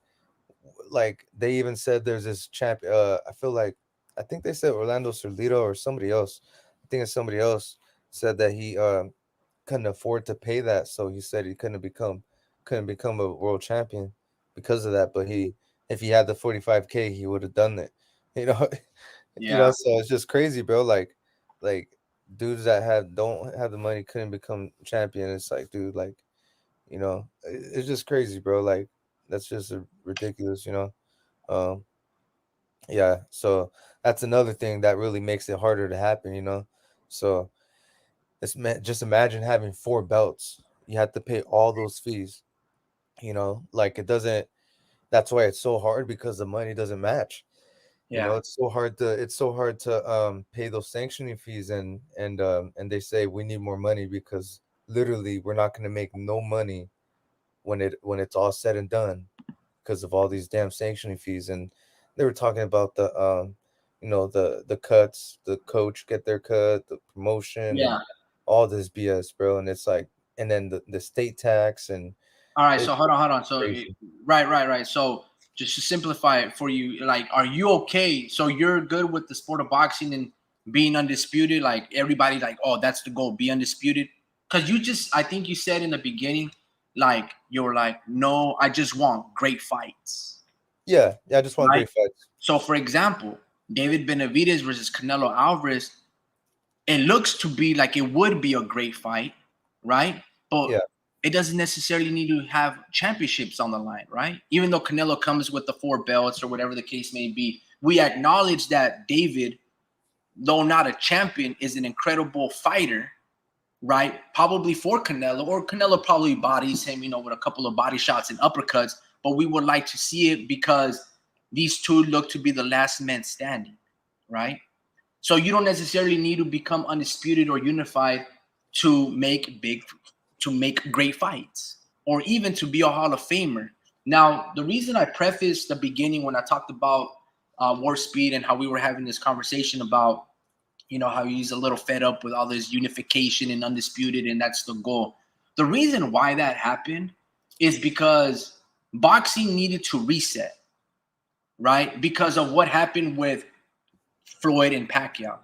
they even said there's this champ. I feel like I think they said Orlando Solito or somebody else. I think it's somebody else said that he couldn't afford to pay that, so he said he couldn't become a world champion because of that. But if he had the 45K, he would have done it. You know, Yeah. So it's just crazy, bro. Like dudes that don't have the money couldn't become champion. It's like, dude, like it's just crazy, bro. Like that's just ridiculous, Um, yeah. So that's another thing that really makes it harder to happen. So just imagine having four belts. You have to pay all those fees. Like it doesn't. That's why it's so hard because the money doesn't match. Yeah. It's so hard to pay those sanctioning fees and they say we need more money because literally we're not going to make no money when it's all said and done because of all these damn sanctioning fees. And they were talking about the cuts, the coach get their cut, the promotion, and Yeah. all this BS, bro. And it's like, and then the state tax, and All right. it's So hold on. So crazy. right. So just to simplify it for you, like, are you okay? So you're good with the sport of boxing and being undisputed? Like everybody, like, oh, that's the goal, be undisputed. Because I think you said in the beginning, like you were like, no, I just want great fights, Yeah, I just want right? great fights. So for example, David Benavides versus Canelo Alvarez, it looks to be like it would be a great fight, right? But Yeah, it doesn't necessarily need to have championships on the line, right? Even though Canelo comes with the four belts or whatever the case may be, we acknowledge that David, though not a champion, is an incredible fighter, right? Probably for Canelo, or Canelo probably bodies him, with a couple of body shots and uppercuts. But we would like to see it because these two look to be the last men standing, right? So you don't necessarily need to become undisputed or unified to make great fights or even to be a Hall of Famer. Now, the reason I prefaced the beginning when I talked about War Speed and how we were having this conversation about, how he's a little fed up with all this unification and undisputed, and that's the goal. The reason why that happened is because boxing needed to reset, right? Because of what happened with Floyd and Pacquiao.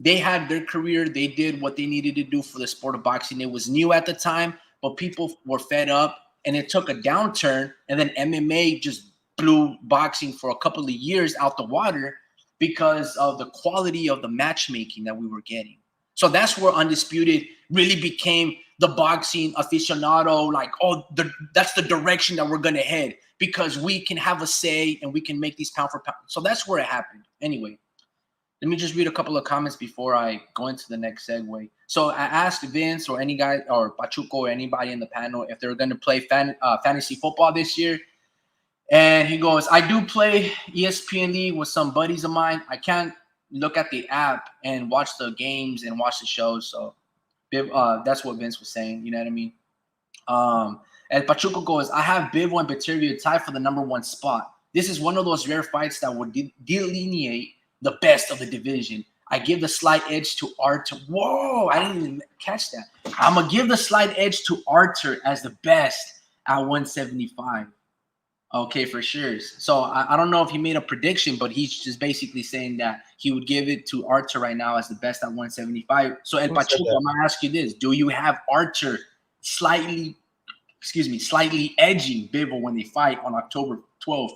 They had their career. They did what they needed to do for the sport of boxing. It was new at the time, but people were fed up and it took a downturn. And then MMA just blew boxing for a couple of years out the water because of the quality of the matchmaking that we were getting. So that's where Undisputed really became the boxing aficionado, like, oh, that's the direction that we're going to head because we can have a say and we can make these pound for pound. So that's where it happened. Anyway, let me just read a couple of comments before I go into the next segue. So I asked Vince or any guy or Pachuco or anybody in the panel if they're going to play fantasy football this year. And he goes, I do play ESPN League with some buddies of mine. I can't look at the app and watch the games and watch the shows. So that's what Vince was saying. You know what I mean? And Pachuco goes, I have Bivol and Batavia tied for the number one spot. This is one of those rare fights that would delineate the best of the division. I give the slight edge to Arthur. Whoa, I didn't even catch that. I'm going to give the slight edge to Arthur as the best at 175. Okay, for sure. So I don't know if he made a prediction, but he's just basically saying that he would give it to Arthur right now as the best at 175. So El who said Pachuco, that? I'm going to ask you this. Do you have Arthur slightly edging Bivol when they fight on October 12th?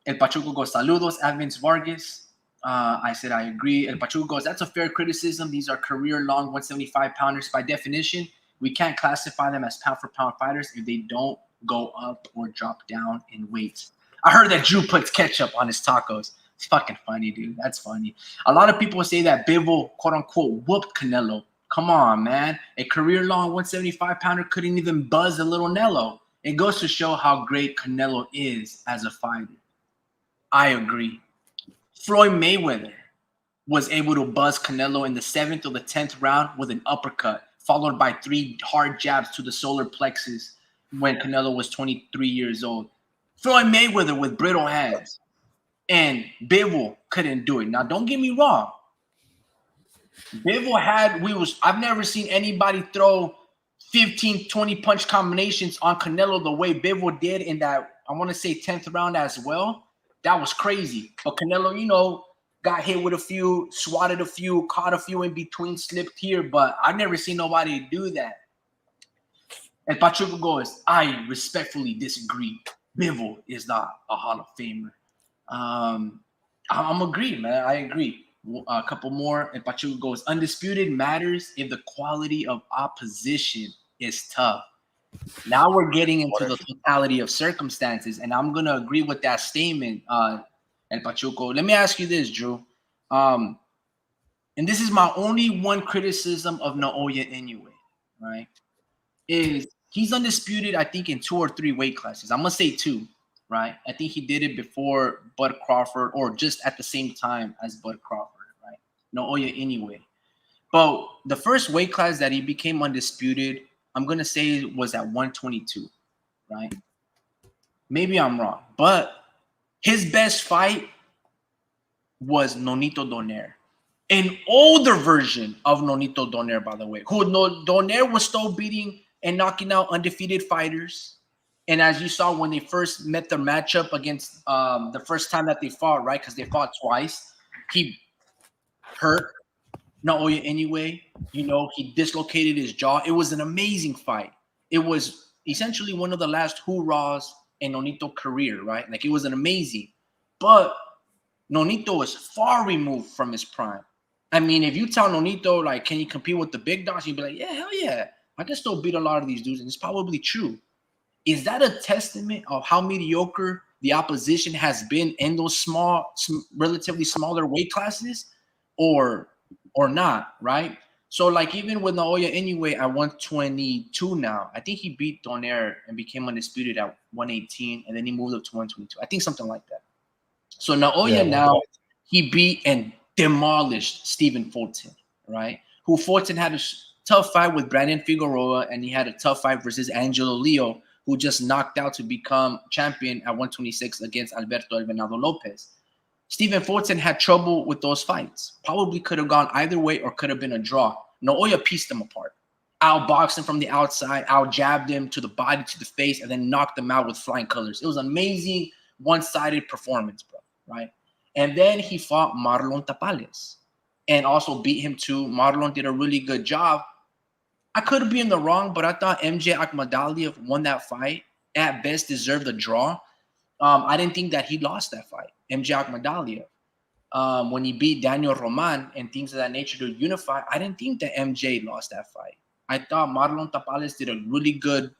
El Pachuco goes, saludos, Advance Vargas. I said, I agree. El Pachuco goes, that's a fair criticism. These are career-long 175-pounders. By definition, we can't classify them as pound-for-pound fighters if they don't go up or drop down in weight. I heard that Drew puts ketchup on his tacos. It's fucking funny, dude. That's funny. A lot of people say that Bivol, quote-unquote, whooped Canelo. Come on, man. A career-long 175-pounder couldn't even buzz a little Nello. It goes to show how great Canelo is as a fighter. I agree. Floyd Mayweather was able to buzz Canelo in the 7th or the 10th round with an uppercut, followed by 3 hard jabs to the solar plexus when Canelo was 23 years old. Floyd Mayweather with brittle hands. And Bivol couldn't do it. Now, don't get me wrong. Bivol I've never seen anybody throw 15, 20 punch combinations on Canelo the way Bivol did in that, I want to say 10th round as well. That was crazy. But Canelo, got hit with a few, swatted a few, caught a few in between, slipped here. But I've never seen nobody do that. And Pachuco goes, I respectfully disagree. Bivol is not a Hall of Famer. I'm agree, man. I agree. A couple more. And Pachuco goes, undisputed matters if the quality of opposition is tough. Now we're getting into the totality of circumstances, and I'm gonna agree with that statement, El Pachuco. Let me ask you this, Drew. And this is my only one criticism of Naoya anyway, right? Is he's undisputed, I think, in 2 or 3 weight classes. I'm gonna say 2, right? I think he did it before Bud Crawford or just at the same time as Bud Crawford, right? Naoya anyway. But the first weight class that he became undisputed, I'm gonna say was at 122, right? Maybe I'm wrong, but his best fight was Nonito Donaire, an older version of Nonito Donaire, by the way, who Donaire was still beating and knocking out undefeated fighters. And as you saw when they first met their matchup against the first time that they fought, right? Because they fought twice, he hurt Naoya anyway. He dislocated his jaw. It was an amazing fight. It was essentially one of the last hoorahs in Nonito's career, right? Like, it was an amazing. But Nonito is far removed from his prime. I mean, if you tell Nonito, like, can you compete with the big dogs? He'd be like, yeah, hell yeah. I can still beat a lot of these dudes, and it's probably true. Is that a testament of how mediocre the opposition has been in those relatively smaller weight classes, or not, right? So, like, even with Naoya anyway at 122 now, I think he beat Donaire and became undisputed at 118, and then he moved up to 122. I think something like that. So Naoya now, he beat and demolished Stephen Fulton, right? Who Fulton had a tough fight with Brandon Figueroa, and he had a tough fight versus Angelo Leo, who just knocked out to become champion at 126 against Alberto El Venado Lopez. Stephen Fulton had trouble with those fights. Probably could have gone either way or could have been a draw. Naoya pieced them apart. Outboxed him from the outside, out-jabbed him to the body, to the face, and then knocked him out with flying colors. It was an amazing one-sided performance, bro, right? And then he fought Marlon Tapales and also beat him too. Marlon did a really good job. I could be in the wrong, but I thought MJ Akhmadaliev won that fight. At best, deserved a draw. I didn't think that he lost that fight. MJ Akhmadaliev. When he beat Daniel Roman and things of that nature to unify, I didn't think that MJ lost that fight. I thought Marlon Tapales did a really good.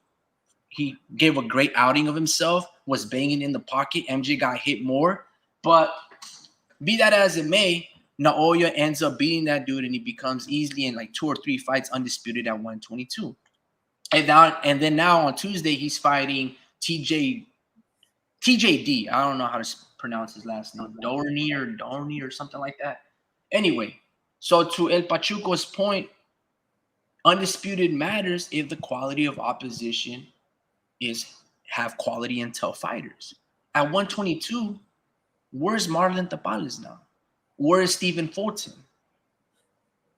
He gave a great outing of himself, was banging in the pocket. MJ got hit more. But be that as it may, Naoya ends up beating that dude, and he becomes easily in like 2 or 3 fights undisputed at 122. And then now on Tuesday, he's fighting TJD. I don't know how to pronounce his last name. Dorney or something like that. Anyway, so to El Pachuco's point, undisputed matters if the quality of opposition have quality intel fighters. At 122, where's Marlon Tapales now? Where is Stephen Fulton?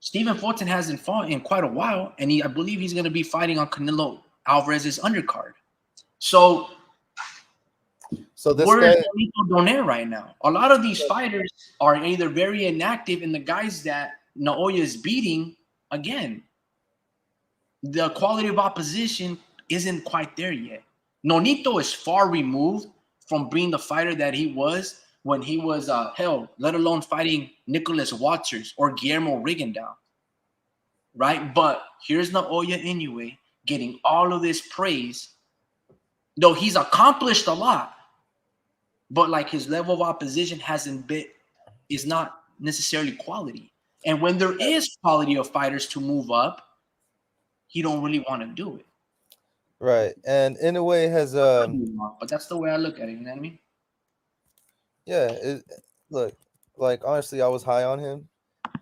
Stephen Fulton hasn't fought in quite a while, and I believe he's going to be fighting on Canelo Alvarez's undercard. So this where guy, is Nonito Donaire right now? A lot of these fighters are either very inactive, and the guys that Naoya is beating, again, the quality of opposition isn't quite there yet. Nonito is far removed from being the fighter that he was when he was let alone fighting Nicholas Waters or Guillermo Rigondeaux, right? But here's Naoya anyway, getting all of this praise, though he's accomplished a lot, but like his level of opposition is not necessarily quality. And when there is quality of fighters to move up, he don't really want to do it. right? And in a way, has but that's the way I look at it. You know what I mean? yeah. Look, like honestly, I was high on him,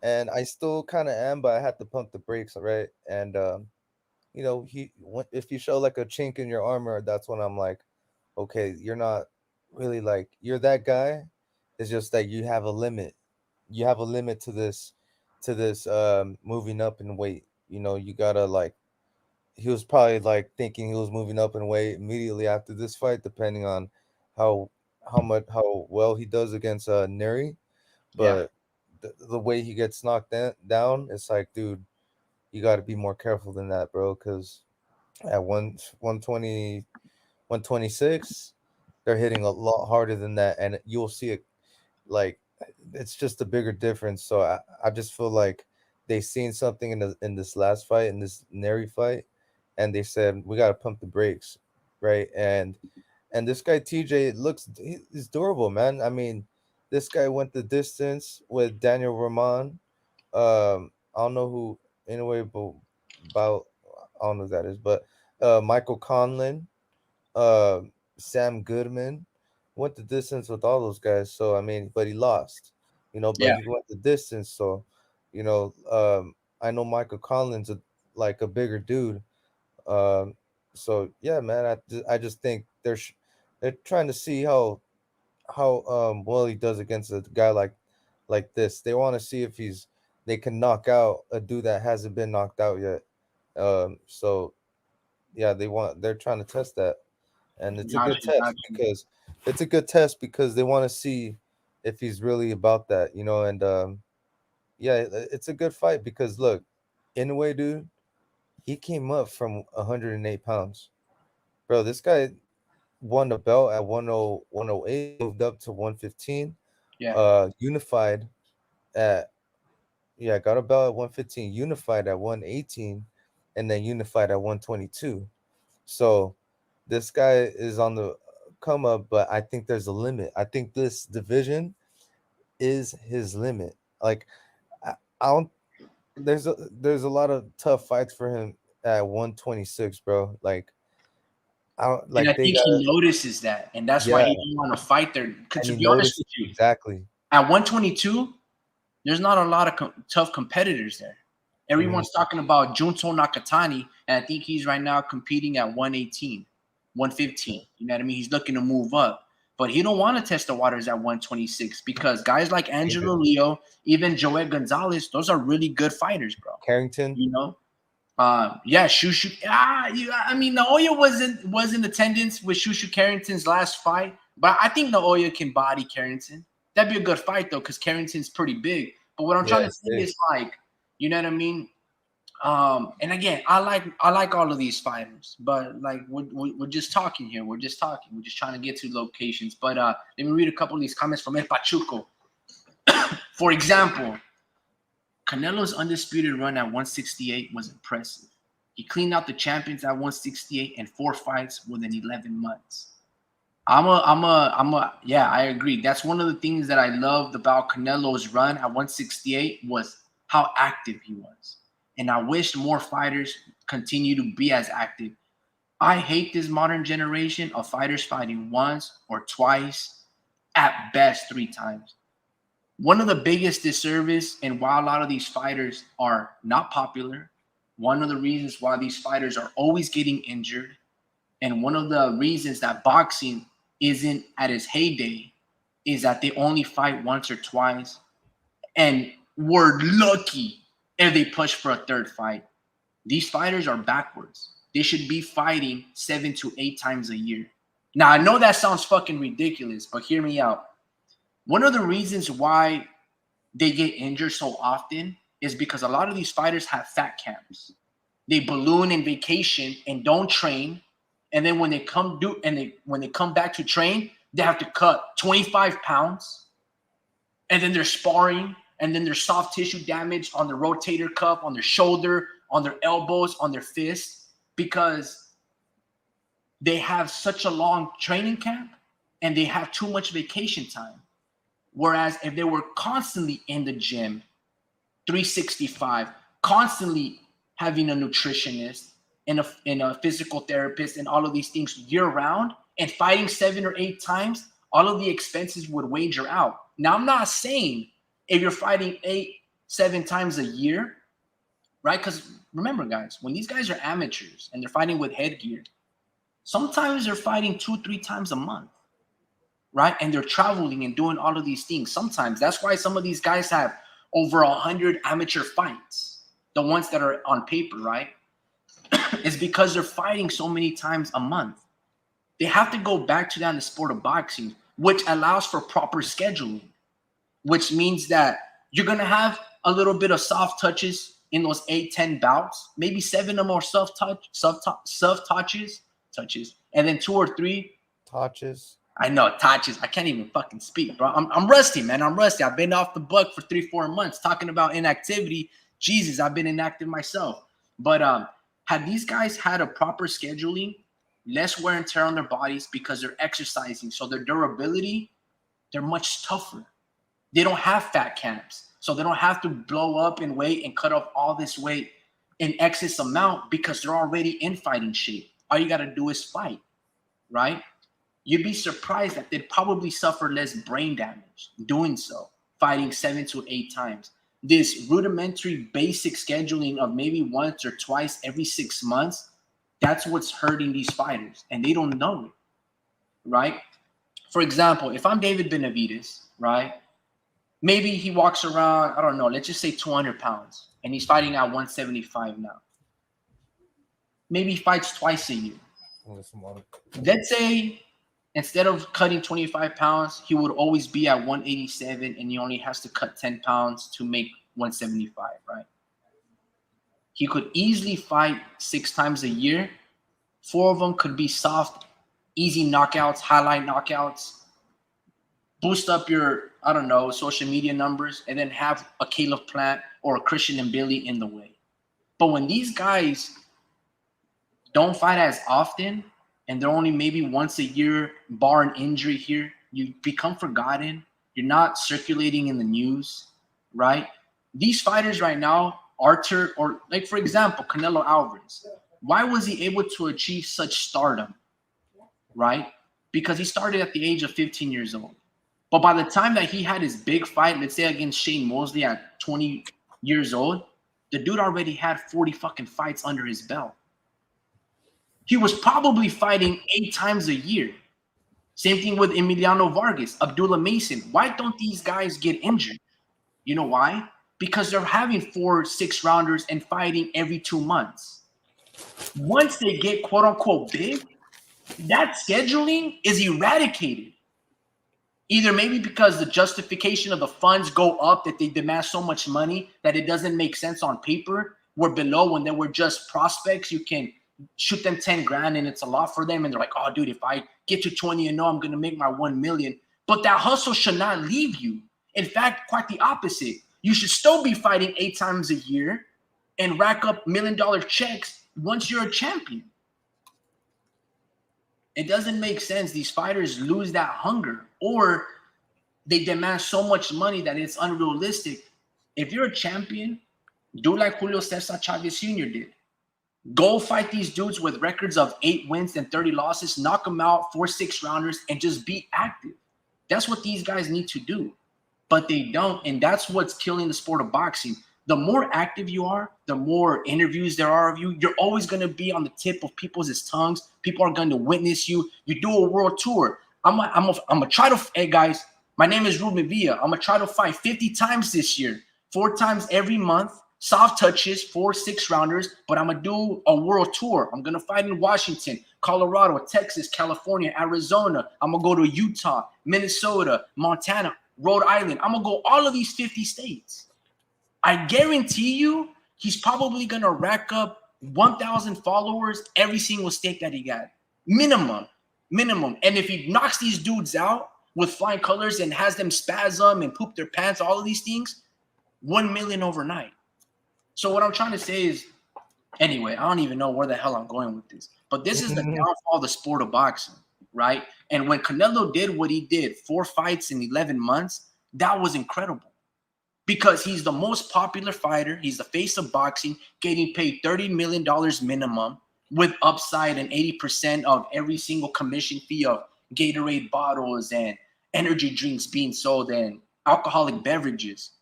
and I still kind of am, but I had to pump the brakes, right? And if you show like a chink in your armor, that's when I'm like, okay, you're not really like you're that guy. It's just that you have a limit. You have a limit to this moving up in weight. You gotta like he was probably like thinking he was moving up in weight immediately after this fight, depending on how how well he does against Neri. Yeah, But the way he gets knocked down, it's like, dude, you got to be more careful than that, bro. Because at 120, 126, they're hitting a lot harder than that, and you'll see it like it's just a bigger difference. So I just feel like they seen something in this last fight, in this Neri fight, and they said we got to pump the brakes, right? And this guy TJ he's durable, man. I mean, this guy went the distance with Daniel Roman. I don't know who anyway, but about I don't know who that is, but Michael Conlon, uh, Sam Goodman went the distance with all those guys. So I mean, but he lost, but yeah. he went the distance. So, I know Michael Collins like a bigger dude. Um, so yeah, man, I just think they're trying to see how well he does against a guy like this. They want to see if they can knock out a dude that hasn't been knocked out yet. So yeah, they're trying to test that, and it's a Got good you, got test you. because they want to see if he's really about that, and yeah, it's a good fight because look, in a way, dude, he came up from 108 pounds, bro. This guy won the belt at 108, moved up to 115, Yeah, unified at yeah, got a belt at 115, unified at 118, and then unified at 122. So this guy is on the come up, but I think there's a limit. I think this division is his limit. Like I don't there's a lot of tough fights for him at 126, bro. Like I don't and I like they think got he notices that, and that's why yeah, he don't want to fight there. 'Cause and to he be honest noticed with you, exactly. at 122, there's not a lot of tough competitors there. Mhm. Everyone's talking about Junto Nakatani, and I think he's right now competing at 118, 115. You know what I mean? He's looking to move up, but he don't want to test the waters at 126 because guys like Angelo David Leo, even Joel Gonzalez, those are really good fighters, bro. Carrington. You know, yeah, Shushu. I mean, Naoya was in attendance with Shushu Carrington's last fight, but I think Naoya can body Carrington. That'd be a good fight though, because Carrington's pretty big. But what I'm Yeah, trying to it's say big. is like, you know what I mean? And again, I like all of these fighters, but like we're just talking here. We're just talking. We're just trying to get to locations. But let me read a couple of these comments from El Pachuco. For example, Canelo's undisputed run at 168 was impressive. He cleaned out the champions at 168 in 4 fights within 11 months. Yeah, I agree. That's one of the things that I loved about Canelo's run at 168 was how active he was. And I wish more fighters continue to be as active. I hate this modern generation of fighters fighting once or twice, at best 3 times. One of the biggest disservice and why a lot of these fighters are not popular, one of the reasons why these fighters are always getting injured, and one of the reasons that boxing isn't at its heyday is that they only fight once or twice, and we're lucky if they push for a third fight. These fighters are backwards. They should be fighting 7 to 8 times a year. Now, I know that sounds fucking ridiculous, but hear me out. One of the reasons why they get injured so often is because a lot of these fighters have fat camps. They balloon in vacation and don't train, and then when they come back to train, they have to cut 25 pounds, and then they're sparring, and then there's soft tissue damage on the rotator cuff, on their shoulder, on their elbows, on their fists, because they have such a long training camp and they have too much vacation time. Whereas if they were constantly in the gym, 365, constantly having a nutritionist and a physical therapist and all of these things year round and fighting 7 or 8 times, all of the expenses would wager out. Now, I'm not saying if you're fighting 7 times a year, right? Because remember, guys, when these guys are amateurs and they're fighting with headgear, sometimes they're fighting 2, 3 times a month, right? And they're traveling and doing all of these things. Sometimes that's why some of these guys have over 100 amateur fights, the ones that are on paper, right? is because they're fighting so many times a month. They have to go back to that in the sport of boxing, which allows for proper scheduling, which means that you're going to have a little bit of soft touches in those 8-10 bouts, maybe 7 of them are soft touches, and then 2 or 3 Touches. I know touches. I can't even fucking speak, bro. I'm rusty, man. I'm rusty. I've been off the buck for 3-4 months talking about inactivity. Jesus, I've been inactive myself. But had these guys had a proper scheduling, less wear and tear on their bodies because they're exercising, so their durability, they're much tougher. They don't have fat camps, so they don't have to blow up in weight and cut off all this weight in excess amount because they're already in fighting shape. All you got to do is fight, right? You'd be surprised that they'd probably suffer less brain damage doing so, fighting 7 to 8 times. This rudimentary basic scheduling of maybe once or twice every 6 months, that's what's hurting these fighters, and they don't know it, right? For example, if I'm David Benavides, right, maybe he walks around, I don't know, let's just say 200 pounds, and he's fighting at 175 now. Maybe he fights twice a year. Let's say instead of cutting 25 pounds, he would always be at 187, and he only has to cut 10 pounds to make 175, right? He could easily fight 6 times a year. 4 of them could be soft, easy knockouts, highlight knockouts. Boost up your, I don't know, social media numbers, and then have a Caleb Plant or a Christian and Billy in the way. But when these guys don't fight as often, and they're only maybe once a year, bar an injury here, you become forgotten. You're not circulating in the news, right? These fighters right now, Arturo, or like, for example, Canelo Alvarez, why was he able to achieve such stardom, right? Because he started at the age of 15 years old. But by the time that he had his big fight, let's say against Shane Mosley at 20 years old, the dude already had 40 fucking fights under his belt. He was probably fighting 8 times a year. Same thing with Emiliano Vargas, Abdullah Mason. Why don't these guys get injured? You know why? Because they're having 4-6 rounders and fighting every 2 months. Once they get quote unquote big, that scheduling is eradicated. Either maybe because the justification of the funds go up, that they demand so much money that it doesn't make sense on paper. We're below when they were just prospects. You can shoot them 10 grand and it's a lot for them. And they're like, oh, dude, if I get to 20 and I'm going to make my 1 million. But that hustle should not leave you. In fact, quite the opposite. You should still be fighting 8 times a year and rack up $1 million checks once you're a champion. It doesn't make sense. These fighters lose that hunger, or they demand so much money that it's unrealistic. If you're a champion, do like Julio Cesar Chavez Sr. did. Go fight these dudes with records of 8 wins and 30 losses, knock them out 4-6 rounders, and just be active. That's what these guys need to do. But they don't, and that's what's killing the sport of boxing. The more active you are, the more interviews there are of you. You're always going to be on the tip of people's tongues. People are going to witness you. You do a world tour. I'm gonna try to, hey guys, my name is Ruben Villa. I'm going to try to fight 50 times this year, 4 times every month. Soft touches, 4-6 rounders, but I'm going to do a world tour. I'm going to fight in Washington, Colorado, Texas, California, Arizona. I'm going to go to Utah, Minnesota, Montana, Rhode Island. I'm going to go all of these 50 states. I guarantee you he's probably going to rack up 1,000 followers every single state that he got. Minimum. And if he knocks these dudes out with flying colors and has them spasm and poop their pants, all of these things, 1 million overnight. So what I'm trying to say is, anyway, I don't even know where the hell I'm going with this, but this is the downfall of the sport of boxing, right? And when Canelo did what he did, 4 fights in 11 months, that was incredible because he's the most popular fighter. He's the face of boxing, getting paid $30 million minimum with upside and 80% of every single commission fee of Gatorade bottles and energy drinks being sold and alcoholic beverages.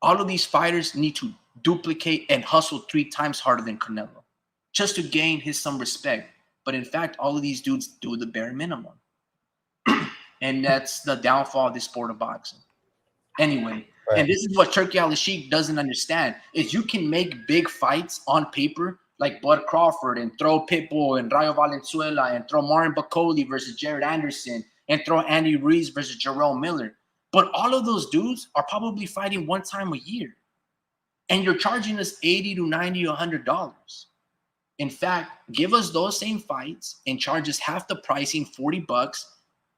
All of these fighters need to duplicate and hustle 3 times harder than Canelo just to gain some respect. But in fact, all of these dudes do the bare minimum. And that's the downfall of this sport of boxing. Anyway, right. And this is what Turki Al-Sheikh doesn't understand is you can make big fights on paper like Bud Crawford and throw Pitbull and Rayo Valenzuela and throw Martin Bacoli versus Jared Anderson and throw Andy Ruiz versus Jerome Miller. But all of those dudes are probably fighting one time a year. And you're charging us $80 to $90 to $100. In fact, give us those same fights and charge us half the pricing, $40,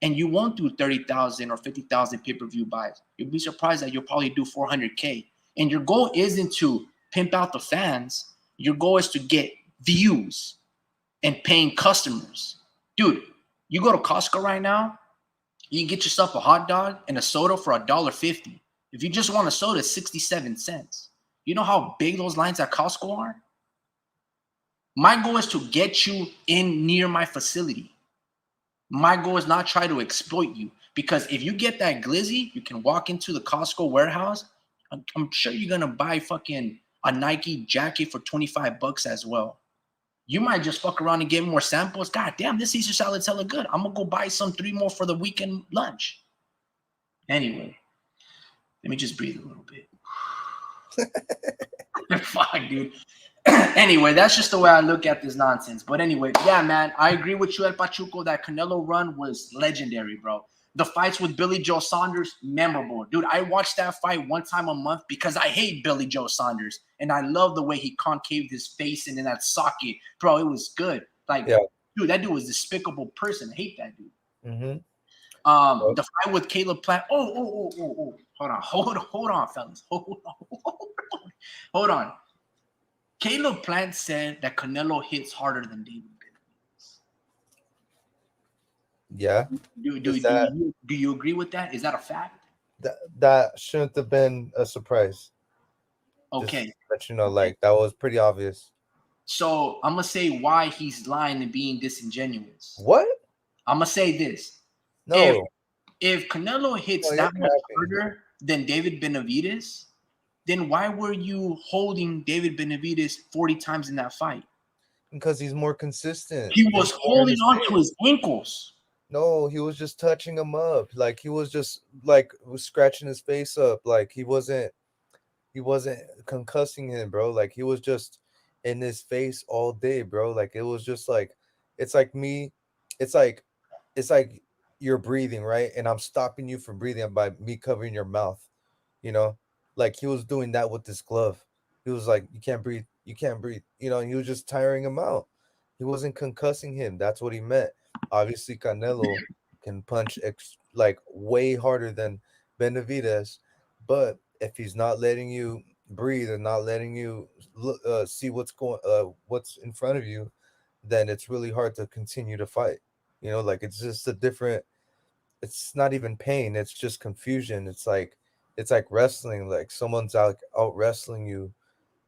and you won't do 30,000 or 50,000 pay-per-view buys. You'll be surprised that you'll probably do 400K. And your goal isn't to pimp out the fans. Your goal is to get views and paying customers. Dude, you go to Costco right now, you can get yourself a hot dog and a soda for $1.50. If you just want a soda, 67 cents. You know how big those lines at Costco are? My goal is to get you in near my facility. My goal is not try to exploit you, because if you get that glizzy, you can walk into the Costco warehouse. I'm sure you're gonna buy fucking a Nike jacket for $25 as well. You might just fuck around and get more samples. God damn, this Caesar salad's hella good. I'm gonna go buy 3 more for the weekend lunch. Anyway, let me just breathe a little bit. Fuck, dude. Anyway, that's just the way I look at this nonsense. But anyway, yeah, man, I agree with you, El Pachuco. That Canelo run was legendary, bro. The fights with Billy Joe Saunders, memorable. Dude, I watch that fight one time a month because I hate Billy Joe Saunders. And I love the way he concaved his face and in that socket. Bro, it was good. Like, dude, that dude was a despicable person. I hate that dude. Mm-hmm. The fight with Caleb Plant. Oh. Hold on, fellas. Hold on. Caleb Plant said that Canelo hits harder than David Benavides. Yeah. Do you agree with that? Is that a fact? That shouldn't have been a surprise. Okay. Just let you know, like, that was pretty obvious. So I'm gonna say why he's lying and being disingenuous. What? I'm gonna say this. No. If Canelo hits that much harder than David Benavides, then why were you holding David Benavides 40 times in that fight? Because he's more consistent. He was holding on to his ankles. No, he was just touching him up. Like, he was just like scratching his face up. Like, he wasn't concussing him, bro. Like, he was just in his face all day, bro. Like, it was just like, it's like you're breathing, right? And I'm stopping you from breathing by me covering your mouth, you know? Like, he was doing that with this glove. He was like, you can't breathe, you know, and he was just tiring him out. He wasn't concussing him. That's what he meant. Obviously, Canelo can punch like way harder than Benavides, but if he's not letting you breathe and not letting you see what's in front of you, then it's really hard to continue to fight. You know, like, it's just it's not even pain, it's just confusion. It's like wrestling, like someone's out wrestling you,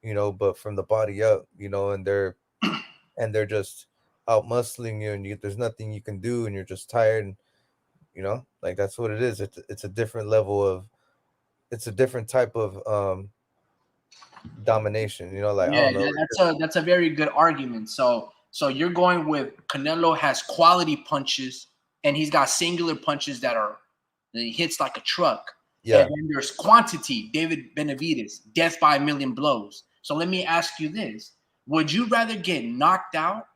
you know, but from the body up, you know, and they're just out muscling you, and there's nothing you can do, and you're just tired, and, you know, like, that's what it is. It's a different level of, it's a different type of domination, you know, like, yeah, I don't know. that's a very good argument. So you're going with Canelo has quality punches, and he's got singular punches that he hits like a truck. Yeah. And then there's quantity, David Benavides, death by a million blows. So let me ask you this. Would you rather get knocked out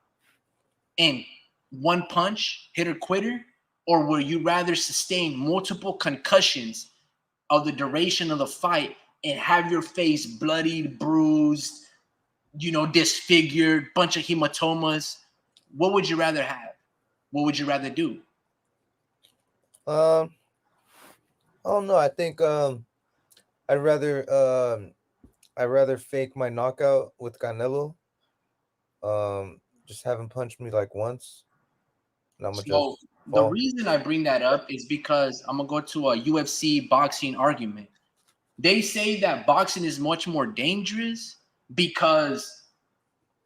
in one punch, hitter quitter, or would you rather sustain multiple concussions of the duration of the fight and have your face bloodied, bruised, you know, disfigured, bunch of hematomas? What would you rather have? What would you rather do? I don't know. I think I'd rather fake my knockout with Canelo. Just have him punch me like once, and I'm gonna So just the fall. reason I bring that up is because I'm gonna go to a UFC boxing argument. They say that boxing is much more dangerous because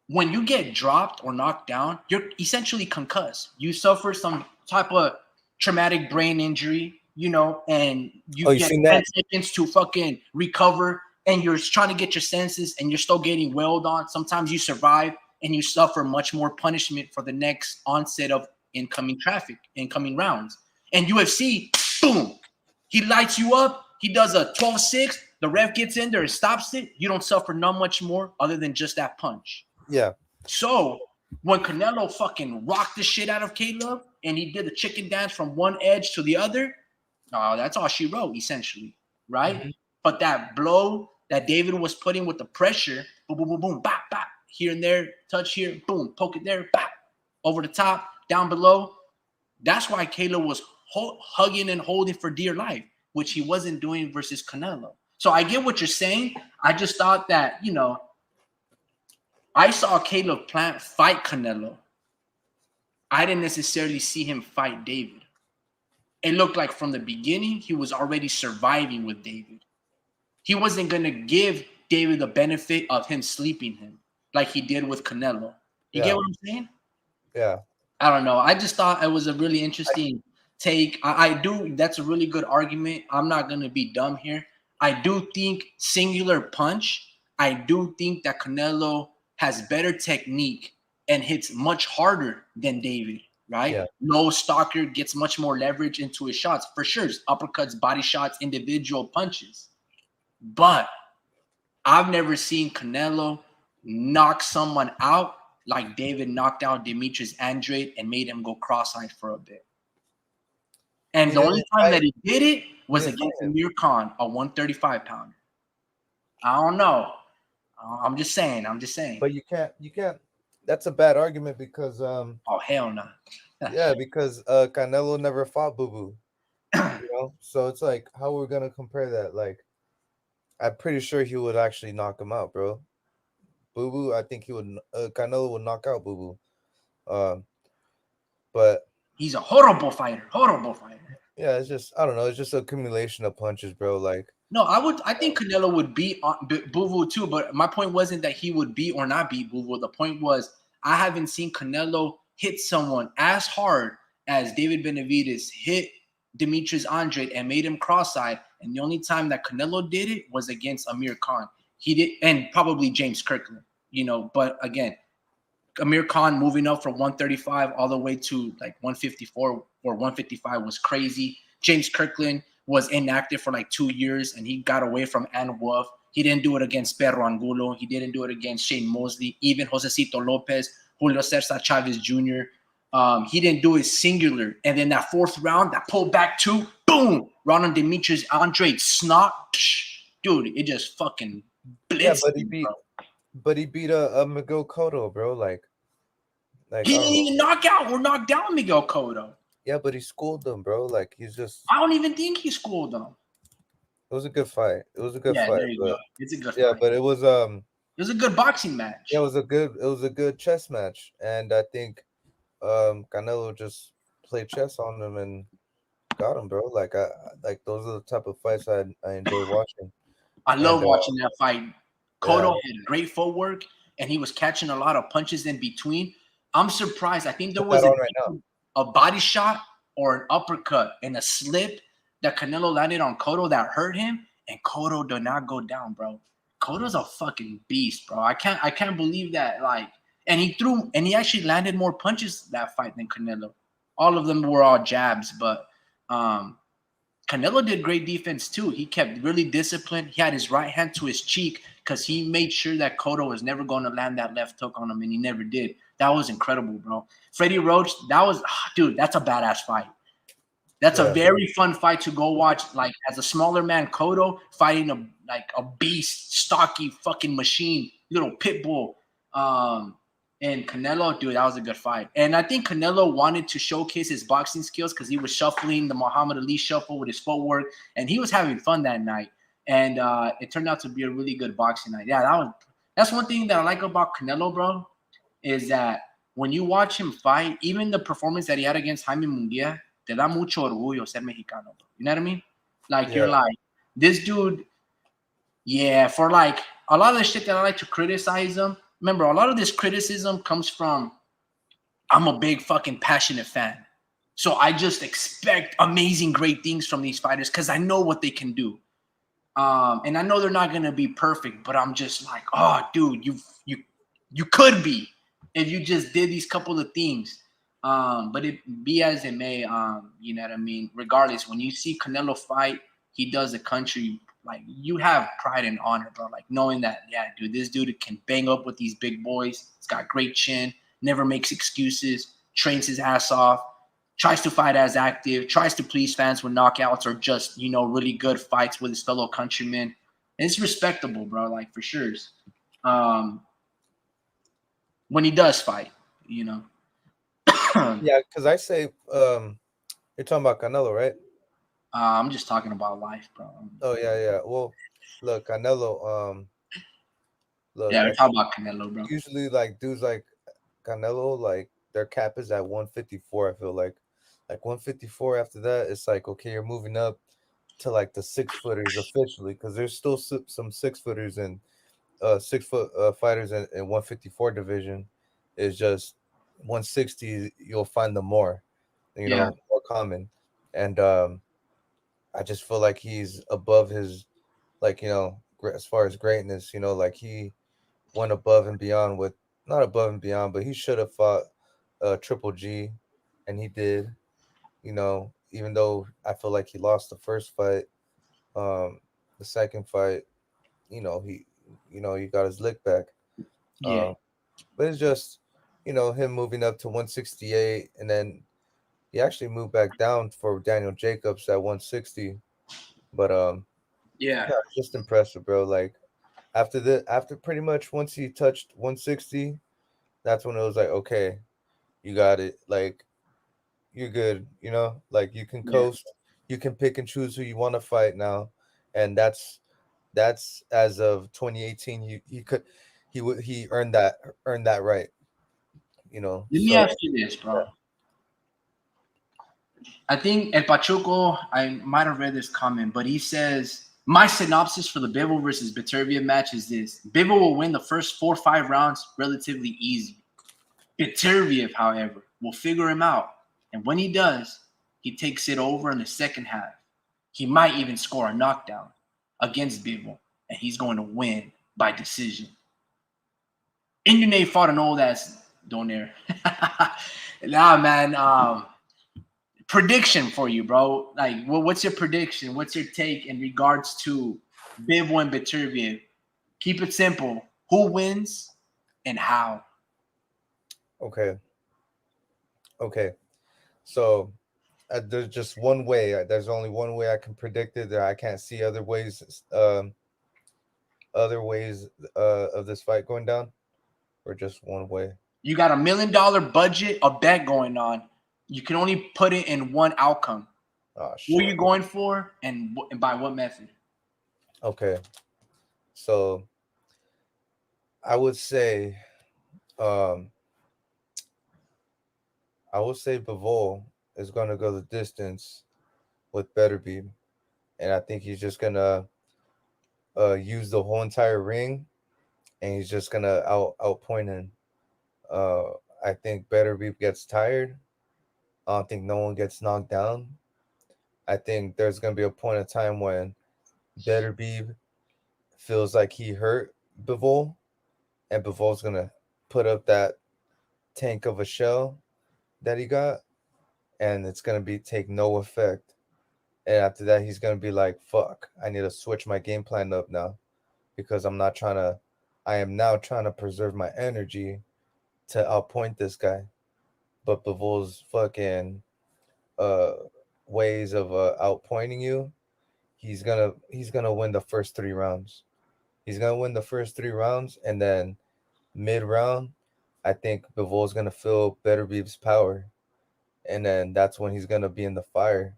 when you get dropped or knocked down, you're essentially concussed. You suffer some type of traumatic brain injury, you know, and you get 10 seconds to fucking recover, and you're trying to get your senses, and you're still getting wailed on. Sometimes you survive, and you suffer much more punishment for the next onset of incoming rounds. And UFC, boom, he lights you up. He does a 12-6. The ref gets in there and stops it. You don't suffer not much more other than just that punch. Yeah. So when Canelo fucking rocked the shit out of Caleb and he did the chicken dance from one edge to the other, that's all she wrote, essentially, right? Mhm. But that blow that David was putting with the pressure, boom, boom, boom, boom, bop, bop, here and there, touch here, boom, poke it there, bop, over the top, down below. That's why Caleb was hugging and holding for dear life, which he wasn't doing versus Canelo. So I get what you're saying. I just thought that, I saw Caleb Plant fight Canelo. I didn't necessarily see him fight David. It looked like from the beginning, he was already surviving with David. He wasn't going to give David the benefit of him sleeping him like he did with Canelo. You get Yeah, what I'm saying? yeah, I don't know. I just thought it was a really interesting take. I do. That's a really good argument. I'm not going to be dumb here. I do think singular punch. I do think that Canelo has better technique and hits much harder than David, right? yeah. Low stalker gets much more leverage into his shots. For sure, uppercuts, body shots, individual punches. But I've never seen Canelo knock someone out like David knocked out Demetrius Andrade and made him go cross-eyed for a bit. And He the only didn't time fight. that he did it He was didn't fight against him. Amir Khan, a 135-pounder. I don't know. I'm just saying. I'm just saying. But you can't. That's a bad argument because Oh, hell no. yeah, because Canelo never fought Boo Boo. So it's like how we're gonna compare that? Like I'm pretty sure he would actually knock him out, bro. Boo Boo, I think he would. Canelo would knock out Boo Boo. But He's a horrible fighter. Horrible fighter. yeah, it's just I don't know. It's just accumulation of punches, bro. Like No, I think Canelo would beat Bivol too, but my point wasn't that he would beat or not beat Bivol. The point was I haven't seen Canelo hit someone as hard as David Benavides hit Demetrius Andrade and made him cross-eyed. And the only time that Canelo did it was against Amir Khan. He did, and probably James Kirkland, But again, Amir Khan moving up from 135 all the way to like 154 or 155 was crazy. James Kirkland was inactive for like 2 years and he got away from Ann Wolf. He didn't do it against Perro Angulo. He didn't do it against Shane Mosley, even Josecito Lopez, Julio Cesar Chavez Jr. He didn't do it singular. And then that fourth round, that pulled back two, boom, Ronald Demetrius Andrade snot. Dude, it just fucking yeah, blitzed but him, bro. he beat a Miguel Cotto, bro. Like He I didn't don't know. even knock out or knock down Miguel Cotto. Yeah, but he schooled them, bro. Like he's just. I don't even think he schooled them. It was a good fight. It was a good Yeah, fight, there you go. but It's a good yeah, fight. but it was It was a good boxing yeah, match. it was a good chess match, and I think Canelo just played chess on him and got him, bro. Like those are the type of fights I enjoy watching, I and love watching that fight. yeah, Cotto had great footwork, and he was catching a lot of punches in between. I'm surprised. I think there put that was on right now. a body shot or an uppercut and a slip that Canelo landed on Cotto that hurt him, and Cotto did not go down, bro. Cotto's a fucking beast, bro. I can't believe that. Like, and he actually landed more punches that fight than Canelo. All of them were all jabs, but Canelo did great defense too. He kept really disciplined. He had his right hand to his cheek because he made sure that Cotto was never going to land that left hook on him, and he never did. That was incredible, bro. Freddie Roach, dude, that's a badass fight. That's a Yeah, very fun fight to go watch. Like as a smaller man, Cotto fighting a beast, stocky fucking machine, little pit bull. And Canelo, dude, that was a good fight. And I think Canelo wanted to showcase his boxing skills because he was shuffling the Muhammad Ali shuffle with his footwork, and he was having fun that night. And it turned out to be a really good boxing night. Yeah, that's one thing that I like about Canelo, bro, is that when you watch him fight, even the performance that he had against Jaime Munguia, te da mucho orgullo ser mexicano, bro. You know what I mean? Like yeah, you're like, this dude, yeah, for like a lot of the shit that I like to criticize him. Remember, a lot of this criticism comes from I'm a big fucking passionate fan. So I just expect amazing, great things from these fighters because I know what they can do. And I know they're not gonna be perfect, but I'm just like, oh, dude, you could be if you just did these couple of things. But it be as it may, you know what I mean. Regardless, when you see Canelo fight, he does the country like you have pride and honor, bro. Like knowing that, yeah, dude, this dude can bang up with these big boys. He's got great chin, never makes excuses, trains his ass off, tries to fight as active, tries to please fans with knockouts or just, really good fights with his fellow countrymen. And it's respectable, bro, like for sure. Um, when he does fight, you know. Yeah, because I say you're talking about Canelo, right? I'm just talking about life, bro. Oh yeah, yeah. Well, look, Canelo. Look, Yeah, we're I talking about Canelo, bro. usually like dudes like Canelo, like their cap is at 154. I feel like 154. After that, it's like okay, you're moving up to like the 6 footers officially, because there's still some 6 footers and 6 foot fighters in 154 division. Is just 160. You'll find them more, Yeah, more common, and I just feel like he's above his, like as far as greatness, like he went above and beyond with, not above and beyond, but he should have fought Triple G, and he did. Even though I feel like he lost the first fight, the second fight, he, he got his lick back. yeah, Um, but it's just, him moving up to 168, and then he actually moved back down for Daniel Jacobs at 160. But yeah, yeah, just impressive, bro. Like after pretty much once he touched 160, that's when it was like, okay, you got it. Like you're good, like you can yeah. coast, you can pick and choose who you want to fight now. And that's as of 2018, he earned that right, Let me so ask you this, bro. I think El Pachuco, I might have read this comment, but he says, my synopsis for the Bivol versus Beterbiev match is this. Bivol will win the first 4 or 5 rounds relatively easy. Beterbiev, however, will figure him out. And when he does, he takes it over in the second half. He might even score a knockdown against Bivol, and he's going to win by decision. Indian fought an old ass Donaire. Nah, man. Prediction for you, bro. Like, what's your prediction? What's your take in regards to Bivol and Beterbiev? Keep it simple. Who wins and how? okay, okay. So there's just one way. There's only one way I can predict it. There, I can't see other ways of this fight going down, or just one way. You got $1 million budget, a bet going on. You can only put it in one outcome. Oh Who are you shit. going for, and by what method? Okay, so I would say, um, Bivol is gonna go the distance with Beterbiev, and I think he's just gonna use the whole entire ring, and he's just gonna outpoint him. Uh, I think Beterbiev gets tired. I don't think no one gets knocked down. I think there's gonna be a point of time when Beterbiev feels like he hurt Bivol, and Bivol's gonna put up that tank of a shell that he got, and it's gonna be take no effect. And after that, he's gonna be like, "Fuck! I need to switch my game plan up now because I'm not trying to. I am now trying to preserve my energy to outpoint this guy." But Bivol's fucking uh ways of outpointing you, he's gonna win the first 3 rounds. He's gonna win the first 3 rounds, and then mid round, I think Bivol's gonna feel Beterbiev's power, and then that's when he's gonna be in the fire,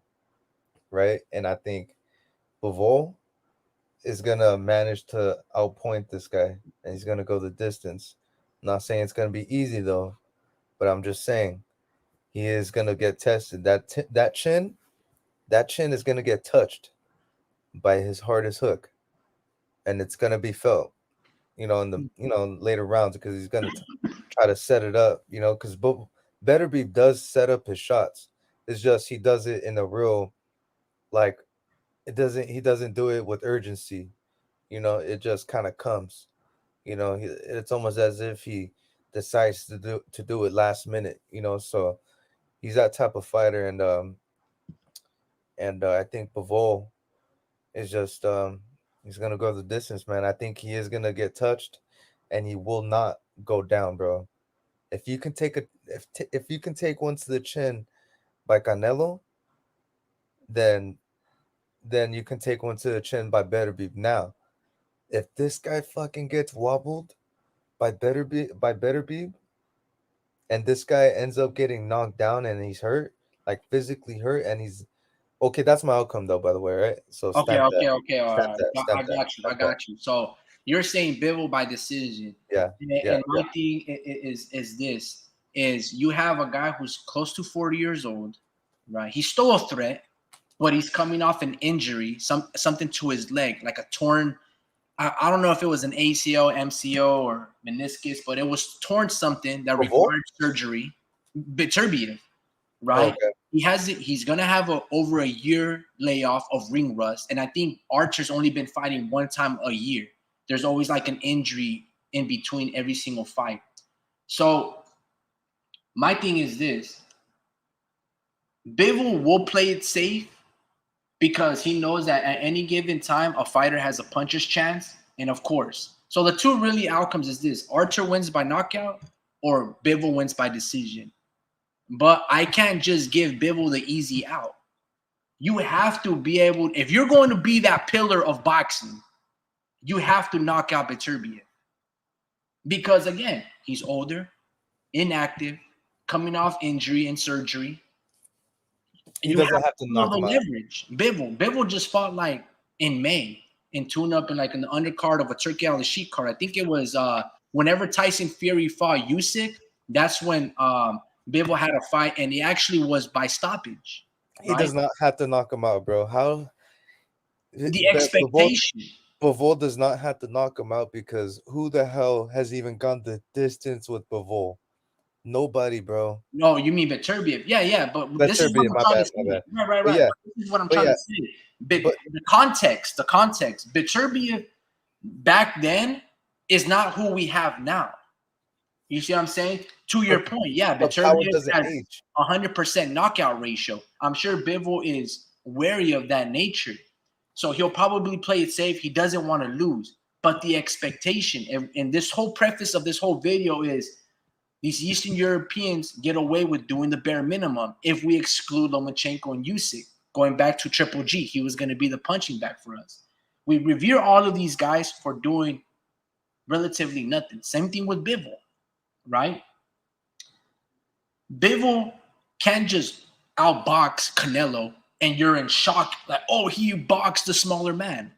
right? And I think Bivol is gonna manage to outpoint this guy, and he's gonna go the distance. I'm not saying it's gonna be easy though, but I'm just saying he is gonna get tested. That chin is gonna get touched by his hardest hook, and it's gonna be felt. In the later rounds, because he's gonna try to set it up. Because Beterbiev does set up his shots. It's just he does it in a real, like, it doesn't he doesn't do it with urgency. It just kind of comes. It's almost as if he decides to do it last minute. So he's that type of fighter, and I think Bivol is just He's gonna go the distance, man. I think he is gonna get touched, and he will not go down, bro. If you can take if you can take one to the chin by Canelo, then you can take one to the chin by Beterbiev. Now, if this guy fucking gets wobbled by Beterbiev, and this guy ends up getting knocked down and he's hurt, like physically hurt, and he's okay. That's my outcome, though. By the way, right? So Okay, stamp that, okay, okay. All stamp right. that, I stamp that, got you. I stamp that. got you. So you're saying Bivol by decision. Yeah, yeah, And yeah. my thing is this is you have a guy who's close to 40 years old, right? He's still a threat, but he's coming off an injury, something to his leg, like a torn. I don't know if it was an ACL, MCO, or meniscus, but it was torn something that Bivol? required surgery. Beterbiev, Oh, right? okay. He's gonna have over a year layoff of ring rust, and I think Archer's only been fighting one time a year. There's always like an injury in between every single fight. So my thing is this: Bivol will play it safe because he knows that at any given time a fighter has a puncher's chance, and of course, so the two really outcomes is this: Archer wins by knockout or Bivol wins by decision. But I can't just give Bivol the easy out. You have to be able, if you're going to be that pillar of boxing, you have to knock out Beterbiev. Because again, he's older, inactive, coming off injury and surgery. He You have doesn't have to all knock the him out. leverage. Bivol just fought like in May and tuned up in like in the undercard of a Turkey on the sheet card. I think it was whenever Tyson Fury fought Usyk, that's when Bivol had a fight, and it actually was by stoppage. He Right? does not have to knock him out, bro. How The Bivol expectation. Bivol does not have to knock him out because who the hell has even gone the distance with Bivol? Nobody, bro. No, you mean Beterbiev. Yeah, but That's this is what Beterbiev. I'm My trying to bad, my say. bad. But Right. yeah, This is what I'm but trying yeah, to say. But but the context. Beterbiev back then is not who we have now. You see what I'm saying? To your but, point, yeah, but power Beterbiev doesn't has age. 100% knockout ratio. I'm sure Bivol is wary of that nature. So he'll probably play it safe. He doesn't want to lose. But the expectation, and this whole preface of this whole video is these Eastern Europeans get away with doing the bare minimum if we exclude Lomachenko and Usyk. Going back to Triple G, he was going to be the punching bag for us. We revere all of these guys for doing relatively nothing. Same thing with Bivol, right? Bivol can't just outbox Canelo and you're in shock, like, oh, he boxed the smaller man.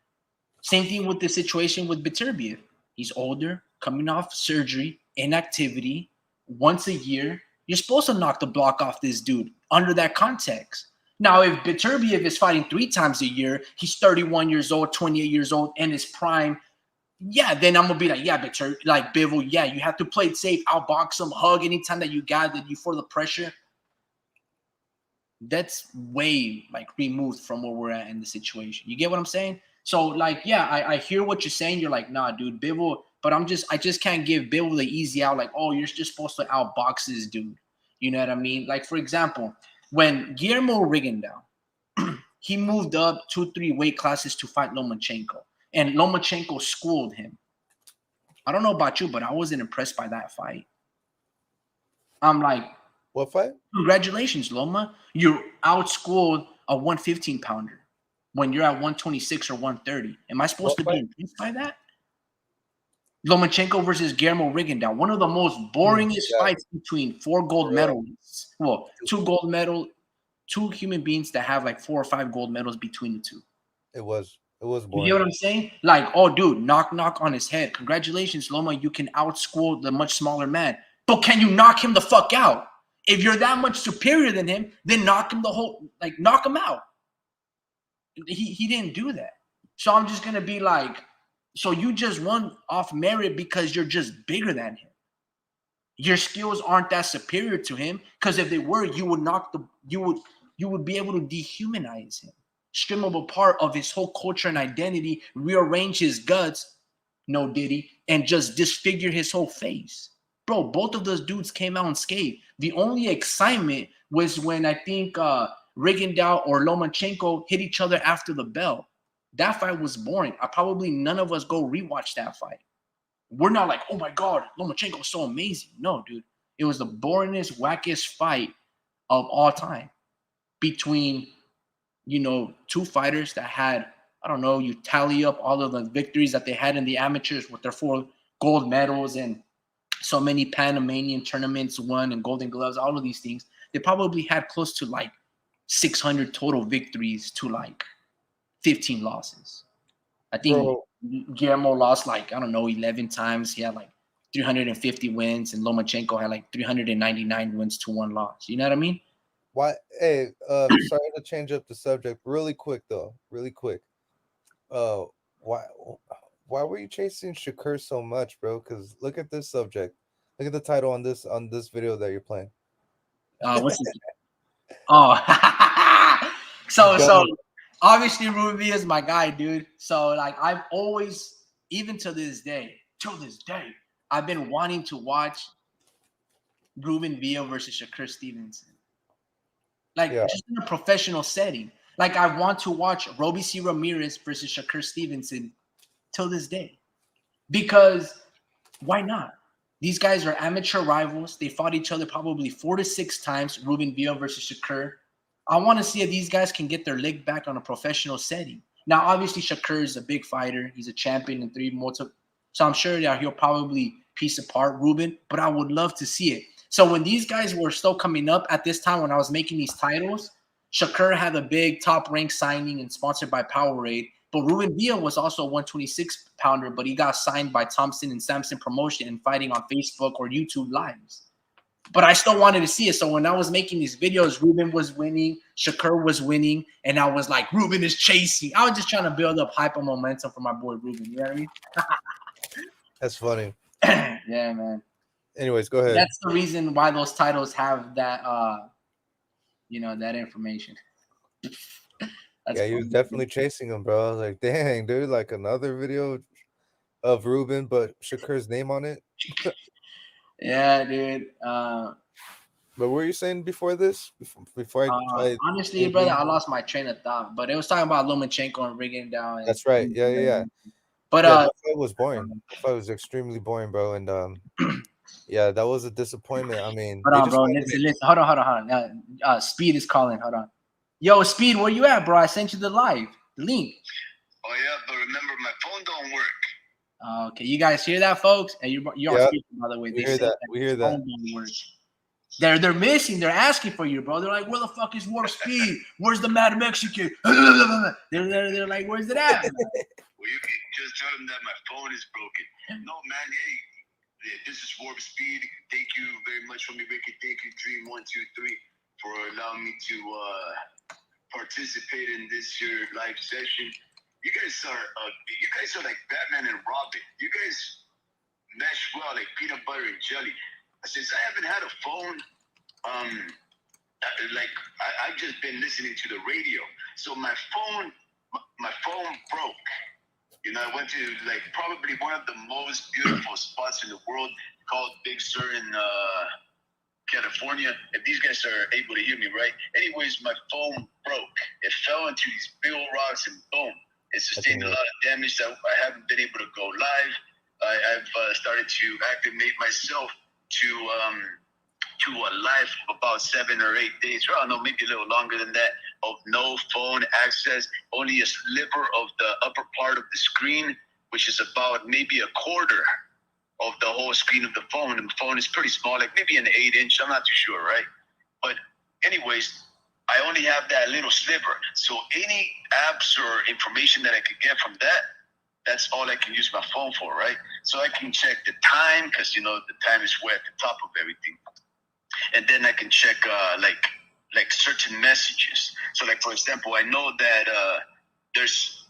Same thing with the situation with Beterbiev. He's older, coming off surgery, inactivity, once a year. You're supposed to knock the block off this dude under that context. Now, if Beterbiev is fighting 3 times a year, he's 31 years old, 28 years old, and his prime, yeah, then I'm gonna be like, yeah, like Bivol, yeah, you have to play it safe, outbox him, hug anytime that you got that you for the pressure. That's way like removed from where we're at in the situation. You get what I'm saying? So like, yeah, I hear what you're saying. You're like, nah, dude, Bivol, but I just can't give Bivol the easy out. Like, oh, you're just supposed to outbox this dude. You know what I mean? Like, for example, when Guillermo Rigondeaux, he moved up 2-3 weight classes to fight Lomachenko, and Lomachenko schooled him. I don't know about you, but I wasn't impressed by that fight. I'm like, What fight? congratulations, Loma. You outschooled a 115 pounder when you're at 126 or 130. Am I supposed to be impressed by that? Lomachenko versus Guillermo Rigondeaux, one of the most boringest fights between 4 gold medalists. Well, 2 gold medal, 2 human beings that have like 4 or 5 gold medals between the two. It was boring. You get what I'm saying? Like, oh, dude, knock on his head. Congratulations, Loma. You can outschool the much smaller man. But can you knock him the fuck out? If you're that much superior than him, then knock him out. He didn't do that. So I'm just gonna be like, so you just won off merit because you're just bigger than him. Your skills aren't that superior to him, because if they were, you would be able to dehumanize him, strip him apart of his whole culture and identity, rearrange his guts, no Diddy, and just disfigure his whole face. Bro, both of those dudes came out unscathed. The only excitement was when I think Rigondeaux or Lomachenko hit each other after the bell. That fight was boring. None of us go rewatch that fight. We're not like, oh my God, Lomachenko was so amazing. No, dude. It was the boringest, wackiest fight of all time between, two fighters that had, I don't know, you tally up all of the victories that they had in the amateurs with their 4 gold medals and so many Panamanian tournaments won and Golden Gloves, all of these things. They probably had close to like 600 total victories to like 15 losses. I think Bro, Guillermo lost like, I don't know, 11 times. He had like 350 wins, and Lomachenko had like 399 wins to 1 loss. You know what I mean? why? Hey, sorry to change up the subject really quick though, really quick. Uh, why, why were you chasing Shakur so much, bro? Because look at this subject. Look at the title on this video that you're playing. What's his? Oh, so Go. obviously Ruby is my guy, dude. So like I've always, even to this day, I've been wanting to watch Ruben Villa versus Shakur Stevenson. Like Yeah, just in a professional setting. Like I want to watch Roby C. Ramirez versus Shakur Stevenson till this day. Because why not? These guys are amateur rivals. They fought each other probably 4 to 6 times, Ruben Villa versus Shakur. I want to see if these guys can get their leg back on a professional setting. Now, obviously, Shakur is a big fighter. He's a champion in 3 multiple. So I'm sure that he'll probably piece apart Ruben, but I would love to see it. So when these guys were still coming up at this time when I was making these titles, Shakur had a big top rank signing and sponsored by Powerade. But Ruben Villa was also a 126 pounder, but he got signed by Thompson and Sampson Promotion and fighting on Facebook or YouTube Lives. But I still wanted to see it. So when I was making these videos, Ruben was winning, Shakur was winning, and I was like, Ruben is chasing. I was just trying to build up hype and momentum for my boy Ruben. You know what I mean? that's funny. Yeah, man. Anyways, go ahead. That's the reason why those titles have that that information. That's Yeah, he was funny. definitely chasing him, bro. I was like, dang, dude, like another video of Ruben, but Shakur's name on it. Yeah, dude. But what were you saying before this? Before I Honestly, brother, maybe I lost my train of thought, but it was talking about Lomachenko and Riggin down. that's right. Yeah, yeah, yeah. But Yeah, that fight was boring. That fight was extremely boring, bro. And yeah, that was a disappointment. I mean, hold they on, just bro. wanted Listen, listen. Hold on. Speed is calling. Hold on. Yo, Speed, where you at, bro? I sent you the link. Oh yeah, but remember my phone don't work. Okay, you guys hear that, folks? And you're on Yeah, speaker, by the way. we They hear said that. We hear that. phone don't work. They're missing. They're asking for you, bro. They're like, where the fuck is War Speed? Where's the Mad Mexican? they're like, where's it at? Well, you can just tell them that my phone is broken. No, man, hey, this is Warp Speed. Thank you very much for me, Ricky. Thank you, Dream123, for allowing me to participate in this your live session. You guys are like Batman and Robin. You guys mesh well like peanut butter and jelly. Since I haven't had a phone, I've just been listening to the radio. So my phone broke. You know, I went to like probably one of the most beautiful spots in the world called Big Sur in California. If these guys are able to hear me right. Anyways, my phone broke. It fell into these big old rocks and boom. It sustained a lot of damage that I haven't been able to go live. I've started to acclimate myself to a life of about 7 or 8 days, or I don't know, maybe a little longer than that, of no phone access, only a sliver of the upper part of the screen, which is about maybe a quarter of the whole screen of the phone. And the phone is pretty small, like maybe an 8-inch, I'm not too sure, right? But anyways, I only have that little sliver. So any apps or information that I could get from that, that's all I can use my phone for, right? So I can check the time, because, you know, the time is way at the top of everything. And then I can check, like certain messages. So, like, for example, I know that there's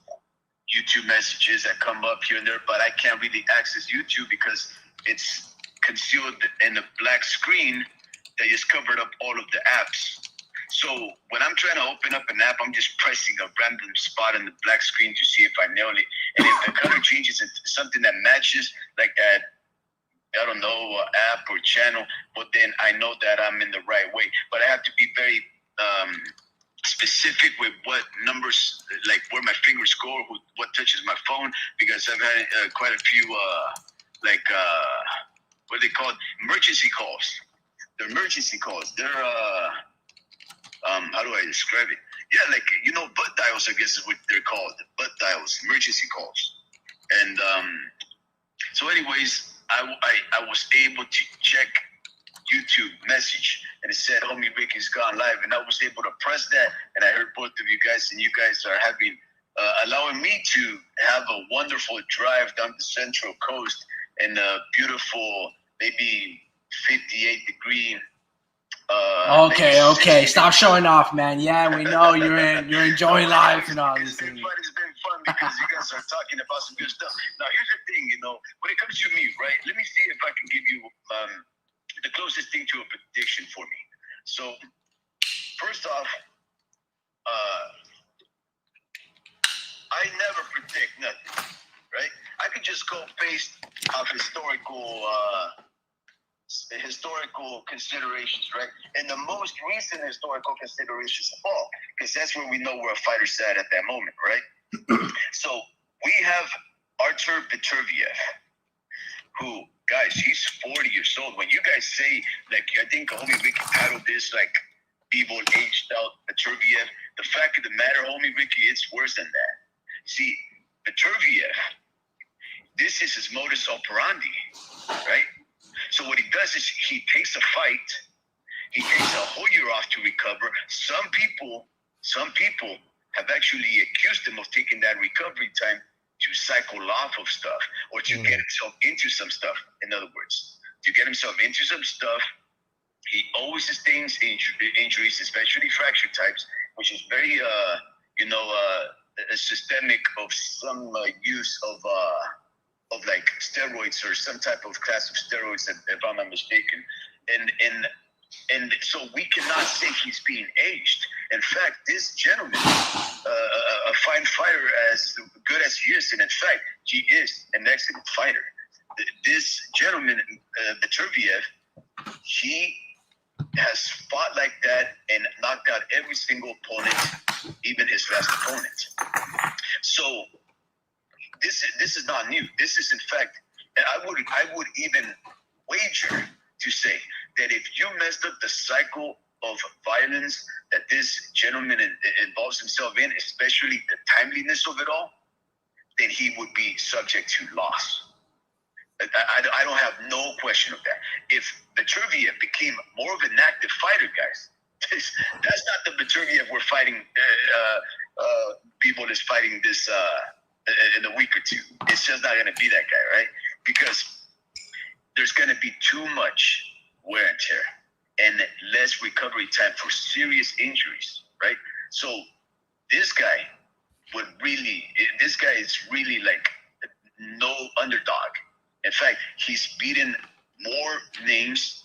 YouTube messages that come up here and there, but I can't really access YouTube because it's concealed in a black screen that has covered up all of the apps. So when I'm trying to open up an app, I'm just pressing a random spot in the black screen to see if I nail it. And if the color changes into something that matches, like that, I don't know, app or channel, but then I know that I'm in the right way. But I have to be very specific with what numbers, like where my fingers go, or what touches my phone, because I've had quite a few, what are they called? Emergency calls. They're emergency calls. They're, how do I describe it? Yeah, like, butt dials, I guess is what they're called. Butt dials, emergency calls. And so anyways, I was able to check YouTube message, and it said homie Ricky's gone live, and I was able to press that, and I heard both of you guys, and you guys are having allowing me to have a wonderful drive down the Central Coast in a beautiful, maybe 58-degree. Okay. Stop showing off, man. Yeah, we know you're enjoying life and all this. It's been fun because you guys are talking about some good stuff. Now, here's the thing, when it comes to me, right? Let me see if I can give you the closest thing to a prediction for me. So, first off, I never predict nothing, right? I could just go based off historical considerations, right? And the most recent historical considerations of all, because that's where we know where a fighter's at that moment, right? So we have Artur Beterbiev, who, guys, he's 40 years old. When you guys say, like, I think, homie, we can title this, like, Bivol Aged out Beterbiev. The fact of the matter, homie, Ricky, it's worse than that. See, Beterbiev, this is his modus operandi, right? So what he does is he takes a fight, he takes a whole year off to recover. Some people have actually accused him of taking that recovery time to cycle off of stuff, or to get himself into some stuff. In other words, to get himself into some stuff, he always sustains injuries, especially fracture types, which is very, systemic of some use of like steroids or some type of class of steroids, if I'm not mistaken. And so we cannot say he's being aged. In fact, this gentleman, a fine fighter, as good as he is, and in fact, he is an excellent fighter. This gentleman, Beterbiev, he has fought like that and knocked out every single opponent, even his last opponent. So this is not new. This is, in fact, and I would even wager to say that if you messed up the cycle of violence that this gentleman involves himself in, especially the timeliness of it all, then he would be subject to loss. I don't have no question of that. If Beterbiev became more of an active fighter, guys, that's not the Beterbiev we're fighting. Bivol is fighting this in a week or two. It's just not going to be that guy, right? Because there's going to be too much wear and tear and less recovery time for serious injuries, right? So this guy is really like no underdog. In fact, he's beaten more names.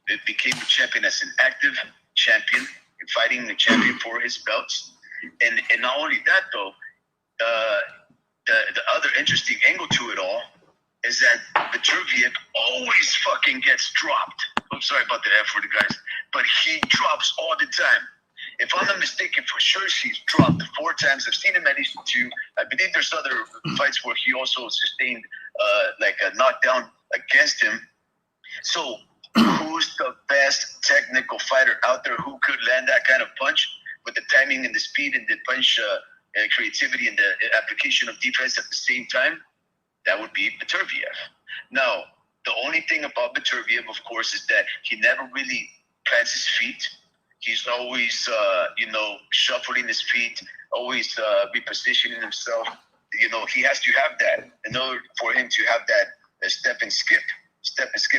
It became a champion as an active champion, fighting the champion for his belts. And not only that, though, the other interesting angle to it all is that Beterbiev always fucking gets dropped. I'm sorry about the F word, guys, but he drops all the time. If I'm not mistaken, for sure he's dropped 4 times. I've seen him at least 2. I believe there's other fights where he also sustained like a knockdown against him. So who's the best technical fighter out there who could land that kind of punch with the timing and the speed and the punch creativity and the application of defense at the same time? That would be Beterbiev. Now, the only thing about Beterbiev, of course, is that he never really plants his feet. He's always, shuffling his feet, always repositioning himself. He has to have that in order for him to have that step and skip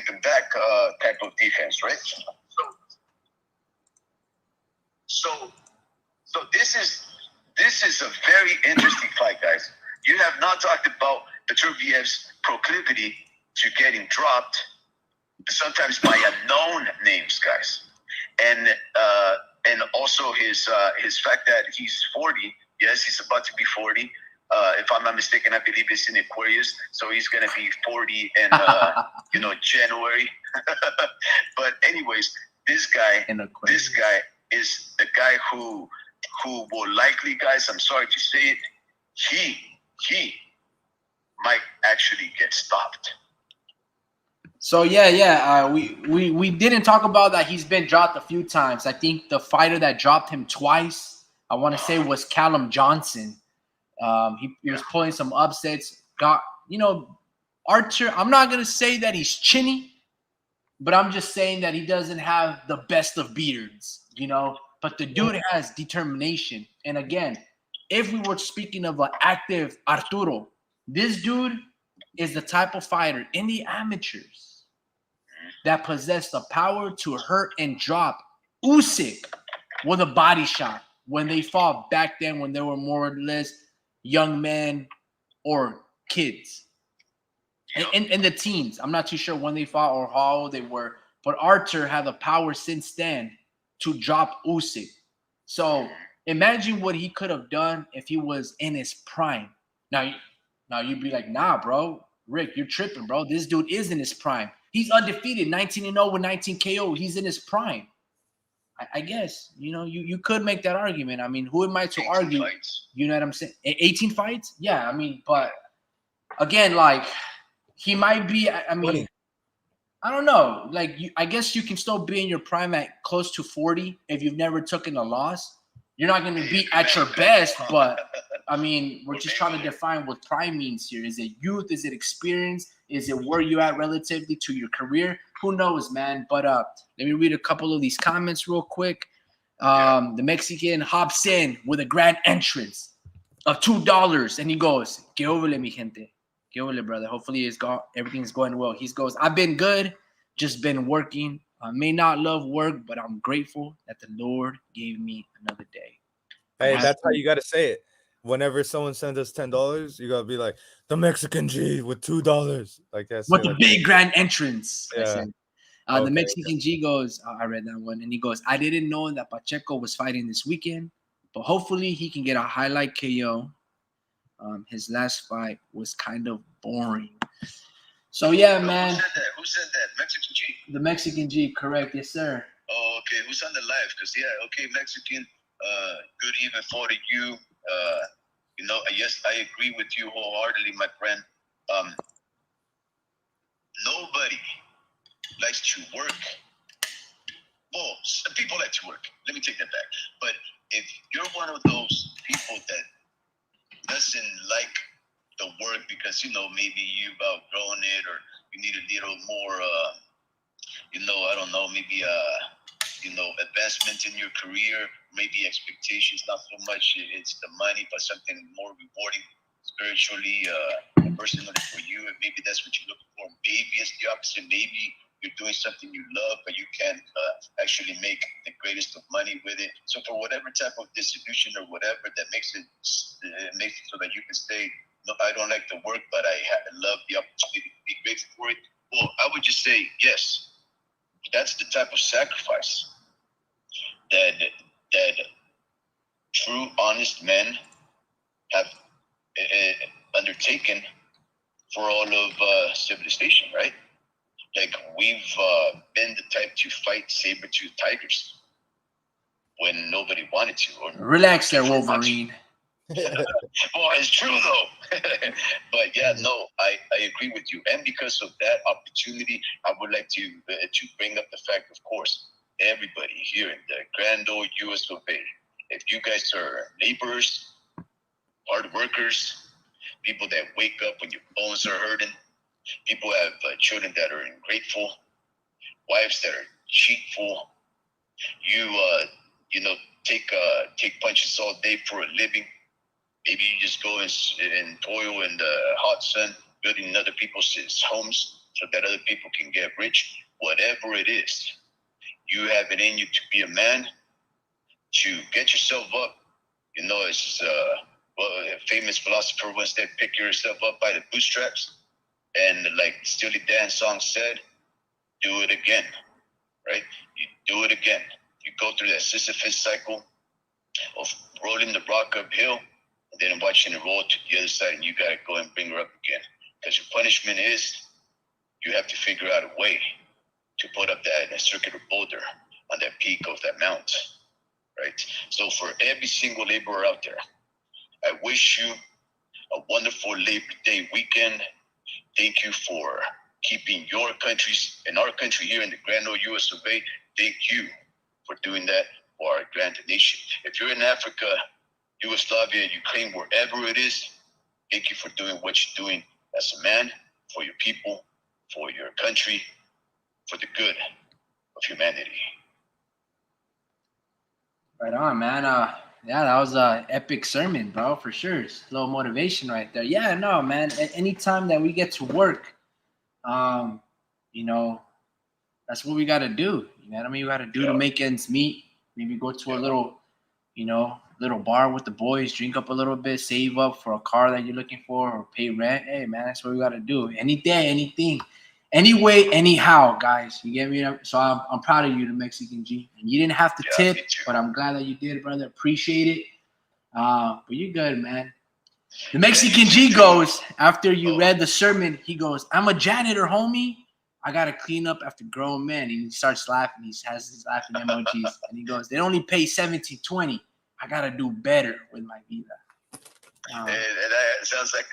and back type of defense, right? So this is a very interesting fight, guys. You have not talked about Beterbiev's proclivity to getting dropped, sometimes by unknown names, guys. And also his fact that he's 40. Yes, he's about to be 40. If I'm not mistaken, I believe it's in Aquarius, so he's gonna be 40 in January. But anyways, this guy is the guy who who will likely, guys, I'm sorry to say it, he might actually get stopped. So yeah. We didn't talk about that. He's been dropped a few times. I think the fighter that dropped him twice, I want to say, was Callum Johnson. He was pulling some upsets. Got, Archer. I'm not gonna say that he's chinny, but I'm just saying that he doesn't have the best of beards. But the dude has determination. And again, if we were speaking of an active Arturo, this dude is the type of fighter in the amateurs that possess the power to hurt and drop Usyk with a body shot when they fought back then, when they were more or less young men or kids. And the teens. I'm not too sure when they fought or how old they were, but Archer had the power since then to drop Usyk. So imagine what he could have done if he was in his prime. Now you'd be like, nah, bro, Rick, you're tripping, bro. This dude is in his prime. He's undefeated, 19-0 with 19 KO. He's in his prime. I guess, you could make that argument. I mean, who am I to argue? Fights. You know what I'm saying? 18 fights? Yeah, I mean, but again, like, he might be, I mean, 20. I don't know. Like, I guess you can still be in your prime at close to 40 if you've never taken a loss. You're not going to be at your best, but I mean, we're just trying to define what prime means here. Is it youth? Is it experience? Is it where you at relatively to your career? Who knows, man? But let me read a couple of these comments real quick. The Mexican hops in with a grand entrance of $2, and he goes, "Que óvole, mi gente? Que óvole, brother? Hopefully everything's going well." He goes, "I've been good, just been working. I may not love work, but I'm grateful that the Lord gave me another day." Hey, that's how you gotta say it. Whenever someone sends us $10, you gotta be like, the Mexican G with $2. Like that. With the big grand entrance. I Yeah. said. Okay. The Mexican G goes, I read that one, and he goes, "I didn't know that Pacheco was fighting this weekend, but hopefully he can get a highlight KO. His last fight was kind of boring." So yeah, man. Who said that? Mexican G? The Mexican G, correct? Yes, sir. Oh, okay. Who's on the live? Because okay, Mexican. Good even for you. Yes, I agree with you wholeheartedly, my friend. Nobody likes to work. Well, some people like to work. Let me take that back. But if you're one of those people that doesn't like the work because maybe you've outgrown it, or you need a little more I don't know, maybe advancement in your career, maybe expectations, not so much it's the money, but something more rewarding spiritually, personally for you, and maybe that's what you're looking for. Maybe it's the opposite. Maybe you're doing something you love, but you can't actually make the greatest of money with it. So for whatever type of distribution or whatever that makes it so that you can say, "No, I don't like the work, but I love the opportunity to be grateful for it." Well, I would just say yes. That's the type of sacrifice that true, honest men have undertaken for all of civilization, right? Like, we've been the type to fight saber-toothed tigers when nobody wanted to. Or Relax there, Wolverine. Well, it's true though. But yeah, no, I agree with you. And because of that opportunity, I would like to bring up the fact, of course, everybody here in the grand old US of A, if you guys are laborers, hard workers, people that wake up when your bones are hurting, people have children that are ungrateful, wives that are cheatful, you take punches all day for a living. Maybe you just go and toil in the hot sun, building other people's homes so that other people can get rich. Whatever it is, you have it in you to be a man, to get yourself up. It's a famous philosopher once said, "Pick yourself up by the bootstraps." And like Steely Dan's song said, do it again, right? You do it again. You go through that Sisyphus cycle of rolling the rock uphill, and then watching it roll to the other side, and you got to go and bring her up again. Because your punishment is you have to figure out a way to put up that circular boulder on that peak of that mount, right? So for every single laborer out there, I wish you a wonderful Labor Day weekend. Thank you for keeping your countries and our country here in the Grand Old US of A. Thank you for doing that for our grand nation. If you're in Africa, Yugoslavia, Ukraine, wherever it is, thank you for doing what you're doing as a man, for your people, for your country, for the good of humanity. Right on, man. Yeah, that was a epic sermon, bro, for sure. It's a little motivation right there. Yeah, no, man. Anytime that we get to work, you know, that's what we got to do. You know what I mean? We got to do to make ends meet. Maybe go to a little, little bar with the boys, drink up a little bit, save up for a car that you're looking for, or pay rent. Hey, man, that's what we got to do. Any day, anything, anyway, anyhow, guys. You get me? So I'm proud of you, the Mexican G. And you didn't have to tip, but I'm glad that you did, brother. Appreciate it. But you're good, man. The Mexican G goes, after you read the sermon, he goes, I'm a janitor, homie. I got to clean up after grown men. And he starts laughing. He has his laughing emojis. And he goes, they only pay $17.20. I got to do better with my vida. That sounds like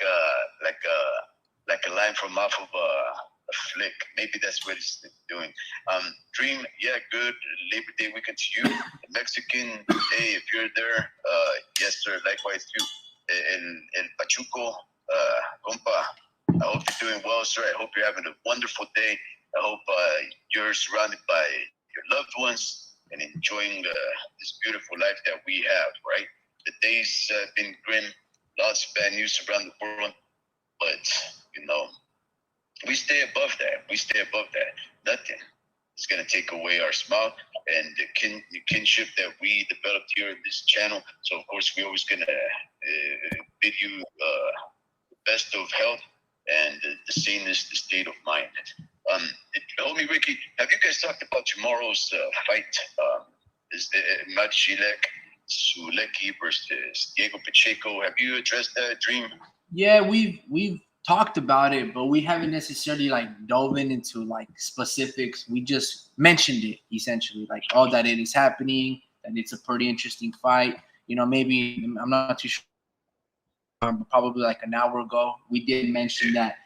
a line from off of a flick. Maybe that's what he's doing. Dream, yeah, good Labor Day weekend to you. Mexican, hey, if you're there, yes, sir, likewise you. El Pachuco, compa, I hope you're doing well, sir. I hope you're having a wonderful day. I hope you're surrounded by your loved ones and enjoying this beautiful life that we have, right? The days have been grim, lots of bad news around the world, but, we stay above that. We stay above that. Nothing is going to take away our smile and the kinship that we developed here in this channel. So, of course, we're always going to bid you the best of health and the sanest state of mind. Homie Ricky, have you guys talked about tomorrow's fight? Is the Machilek Sulecki versus Diego Pacheco? Have you addressed that, Dream? Yeah, we've talked about it, but we haven't necessarily dove into specifics. We just mentioned it essentially, that it is happening, that it's a pretty interesting fight. Maybe I'm not too sure. Probably an hour ago, we did mention that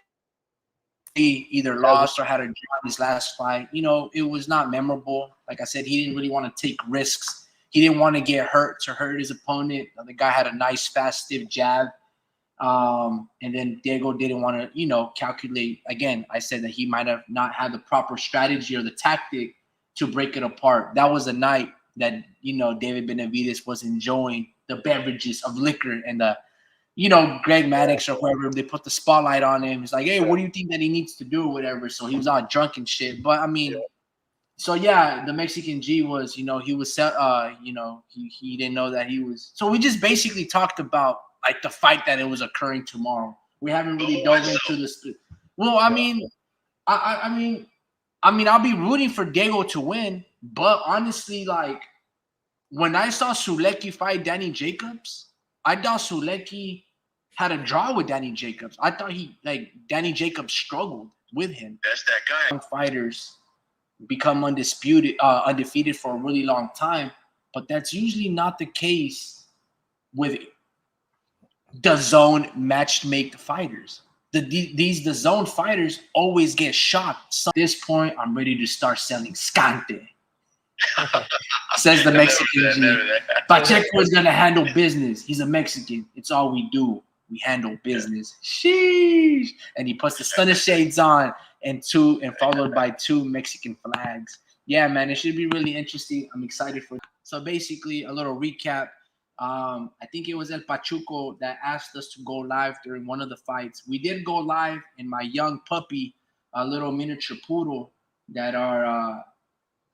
he either lost or had a draw in his last fight. It was not memorable. Like I said, he didn't really want to take risks. He didn't want to get hurt to hurt his opponent. The guy had a nice, fast, stiff jab. And then Diego didn't want to, calculate. Again, I said that he might have not had the proper strategy or the tactic to break it apart. That was a night that, David Benavides was enjoying the beverages of liquor and the, Greg Maddox or whoever, they put the spotlight on him. It's like, hey, what do you think that he needs to do or whatever? So he was all drunk and shit. But I mean, so yeah, the Mexican G was, he was, he didn't know that he was. So we just basically talked about the fight that it was occurring tomorrow. We haven't really dove into this. Well, I mean, I'll be rooting for Diego to win, but honestly, when I saw Sulecki fight Danny Jacobs, I thought Sulecki had a draw with Danny Jacobs. I thought Danny Jacobs struggled with him. That's that guy. Fighters become undefeated for a really long time, but that's usually not the case with the zone match-make fighters. The zone fighters always get shocked. So at this point, I'm ready to start selling scante. Says the Mexican G. Pacheco is gonna handle business. He's a Mexican. It's all we do. We handle business. Sheesh. And he puts the stunner shades on and followed by 2 Mexican flags. Yeah, man, it should be really interesting. I'm excited for it. So basically, a little recap. I think it was El Pachuco that asked us to go live during one of the fights. We did go live, and my young puppy, a little miniature poodle that our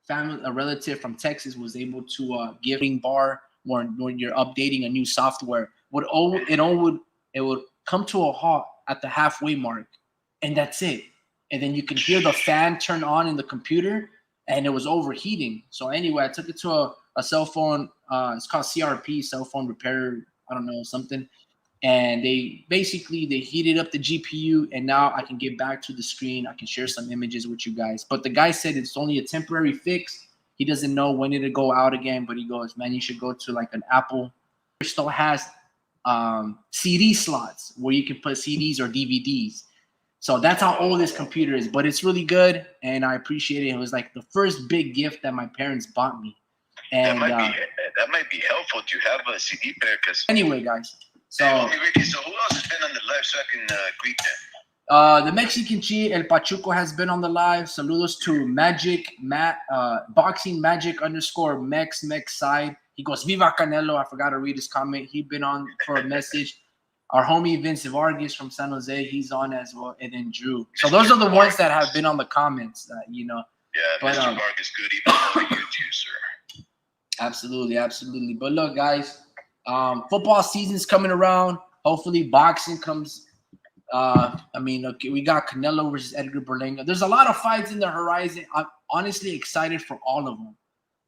a relative from Texas was able to give bar when you're updating a new software. It would come to a halt at the halfway mark, and that's it. And then you can hear the fan turn on in the computer, and it was overheating. So anyway, I took it to a cell phone. It's called CRP, cell phone repair. I don't know, something. And they heated up the GPU, and now I can get back to the screen. I can share some images with you guys. But the guy said it's only a temporary fix. He doesn't know when it'll go out again, but he goes, man, you should go to like an Apple. It still has CD slots where you can put CDs or DVDs. So that's how old this computer is, but it's really good, and I appreciate it. It was like the first big gift that my parents bought me. And that might be helpful to have a CD player. Cause anyway, guys, so hey, Ricky, so who else has been on the live so I can greet them? the Mexican Chi El Pachuco has been on the live. Saludos to Boxing Magic _ Mex side. He goes, Viva Canelo. I forgot to read his comment. He'd been on for a message. Our homie Vince Vargas from San Jose, he's on as well, and then Drew. So those are the ones that have been on the comments, Yeah, but, Mr. Vargas good, even on you too, sir. Absolutely. But look, guys, football season's coming around. Hopefully, boxing comes. We got Canelo versus Edgar Berlanga. There's a lot of fights in the horizon. I'm honestly excited for all of them.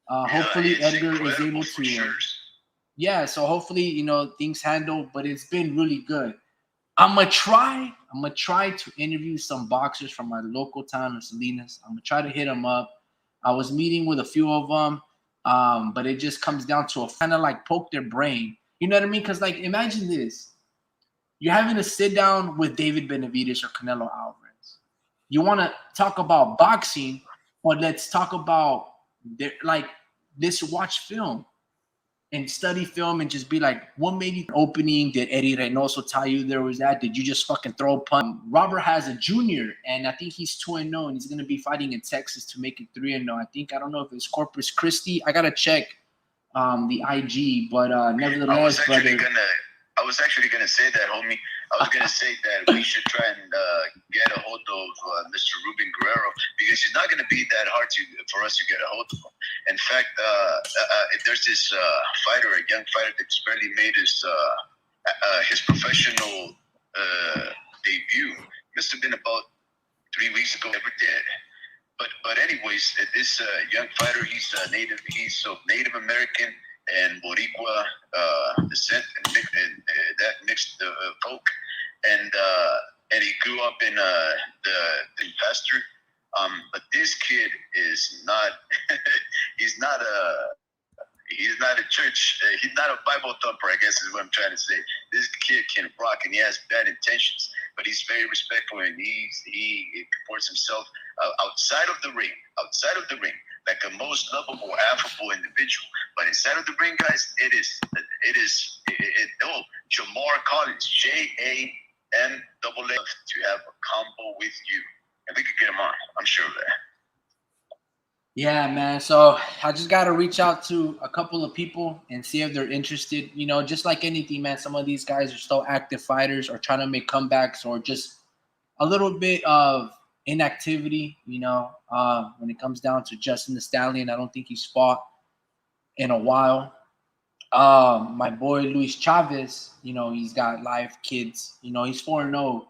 Hopefully, Edgar is able to. Sure. So hopefully, things handle, but it's been really good. I'm gonna try to interview some boxers from my local town of Salinas. I'm gonna try to hit them up. I was meeting with a few of them, but it just comes down to a kind of like poke their brain. You know what I mean? Because like imagine this: you're having to sit down with David Benavides or Canelo Alvarez. You want to talk about boxing, but let's talk about let's watch film and study film and just be like, what made you opening? Did Eddie Reynoso tell you there was that? Did you just fucking throw a punch? Robert has a junior, and I think he's 2-0, and he's going to be fighting in Texas to make it 3-0. I don't know if it's Corpus Christi. I got to check the IG, but nevertheless, I was actually gonna say that, homie. I was gonna say that we should try and get a hold of Mr. Ruben Guerrero, because it's not gonna be that hard for us to get a hold of him. In fact, there's this fighter, a young fighter that's barely made his professional debut. Must have been about 3 weeks ago. Never did. But anyways, this young fighter, he's of Native American and Boricua descent, and that mixed folk, and he grew up in pasture. But this kid is not. He's not a church. He's not a Bible thumper, I guess is what I'm trying to say. This kid can rock, and he has bad intentions, but he's very respectful, and he comports himself outside of the ring, like a most lovable, affable individual. But inside of the ring, guys, it is Jamar Collins, JAMAA, to have a combo with you, and we could get him on. I'm sure of that. Yeah, man. So I just got to reach out to a couple of people and see if they're interested. Just like anything, man, some of these guys are still active fighters or trying to make comebacks, or just a little bit of inactivity, when it comes down to Justin the Stallion. I don't think he's fought in a while. My boy Luis Chavez, he's got live kids. He's 4-0,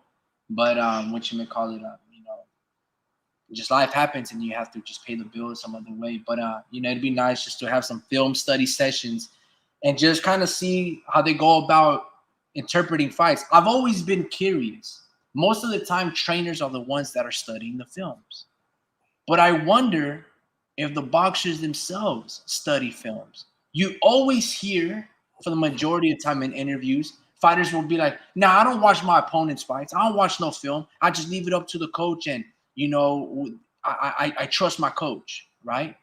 but just life happens and you have to just pay the bills some other way. But it'd be nice just to have some film study sessions and just kind of see how they go about interpreting fights. I've always been curious. Most of the time, trainers are the ones that are studying the films. But I wonder if the boxers themselves study films. You always hear, for the majority of the time in interviews, fighters will be like, nah, I don't watch my opponent's fights. I don't watch no film. I just leave it up to the coach, and I trust my coach, right?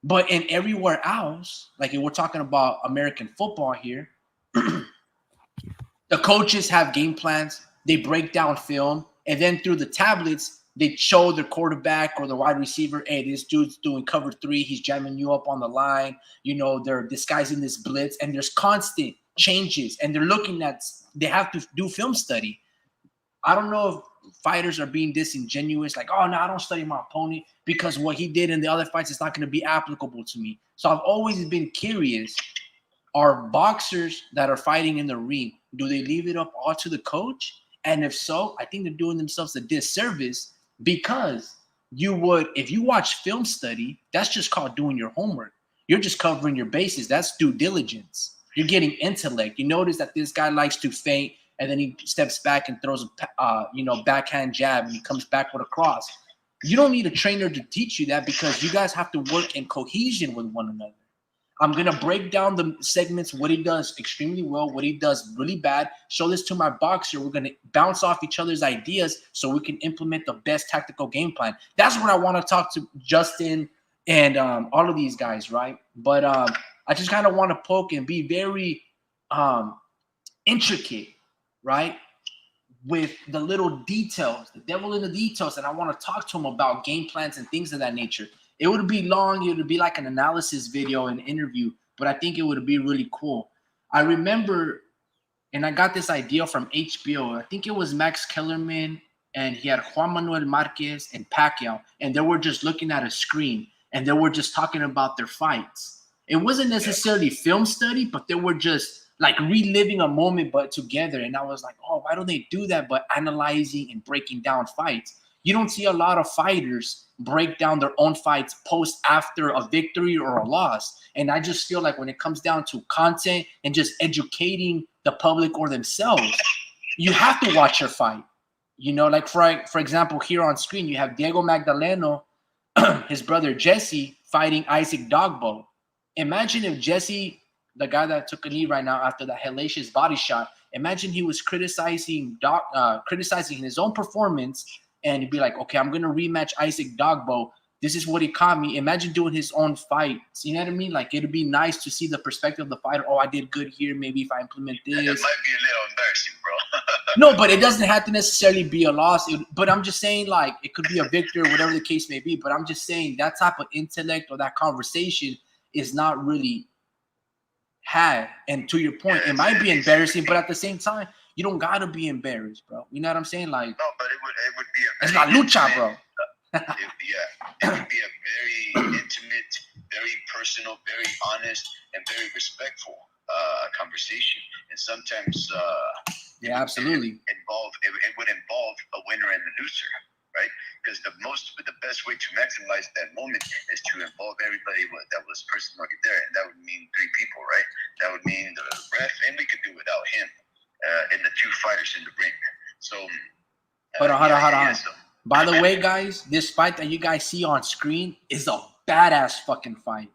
But in everywhere else, like if we're talking about American football here, the coaches have game plans. They break down film, and then through the tablets, they show their quarterback or the wide receiver, hey, this dude's doing cover 3. He's jamming you up on the line. They're disguising this blitz, and there's constant changes, and they have to do film study. I don't know if fighters are being disingenuous, like, oh, no, I don't study my opponent because what he did in the other fights is not going to be applicable to me. So I've always been curious, are boxers that are fighting in the ring, do they leave it up all to the coach? And if so, I think they're doing themselves a disservice, because if you watch film study, that's just called doing your homework. You're just covering your bases. That's due diligence. You're getting intellect. You notice that this guy likes to feint, and then he steps back and throws a backhand jab, and he comes back with a cross. You don't need a trainer to teach you that because you guys have to work in cohesion with one another. I'm going to break down the segments, what he does extremely well, what he does really bad, show this to my boxer. We're going to bounce off each other's ideas so we can implement the best tactical game plan. That's what I want to talk to Justin and all of these guys, right? But I just kind of want to poke and be very intricate, right? With the little details, the devil in the details, and I want to talk to him about game plans and things of that nature. It would be long, it would be like an analysis video, an interview, but I think it would be really cool. I remember, and I got this idea from HBO, I think it was Max Kellerman, and he had Juan Manuel Marquez and Pacquiao, and they were just looking at a screen, and they were just talking about their fights. It wasn't necessarily film study, but they were just like reliving a moment, but together. And I was like, oh, why don't they do that? But analyzing and breaking down fights. You don't see a lot of fighters break down their own fights post after a victory or a loss. And I just feel like when it comes down to content and just educating the public or themselves, you have to watch your fight. You know, like for example, here on screen, you have Diego Magdaleno, his brother Jesse, fighting Isaac Dogbo. Imagine if Jesse, the guy that took a knee right now after that hellacious body shot, imagine he was criticizing his own performance, and he'd be like, okay, I'm going to rematch Isaac Dogbo. This is what he caught me. Imagine doing his own fight. You know what I mean? Like, it'd be nice to see the perspective of the fighter. Oh, I did good here. Maybe if I implement this. It might be a little embarrassing, bro. No, but it doesn't have to necessarily be a loss. But I'm just saying, like, it could be a victor, whatever the case may be. But I'm just saying that type of intellect or that conversation is not really had. And to your point, it might be embarrassing, but at the same time, you don't gotta be embarrassed, bro. You know what I'm saying? Like, no, but it would be a it's not lucha, bro. It would be a very intimate, very personal, very honest, and very respectful conversation. And sometimes, absolutely, it would involve a winner and a loser, right? Because the best way to maximize that moment is to involve everybody that was personally there, and that would mean 3 people, right? That would mean the ref, and we could do without him, and the 2 fighters in the ring. So, hold on. So, by the way, guys, this fight that you guys see on screen is a badass fucking fight.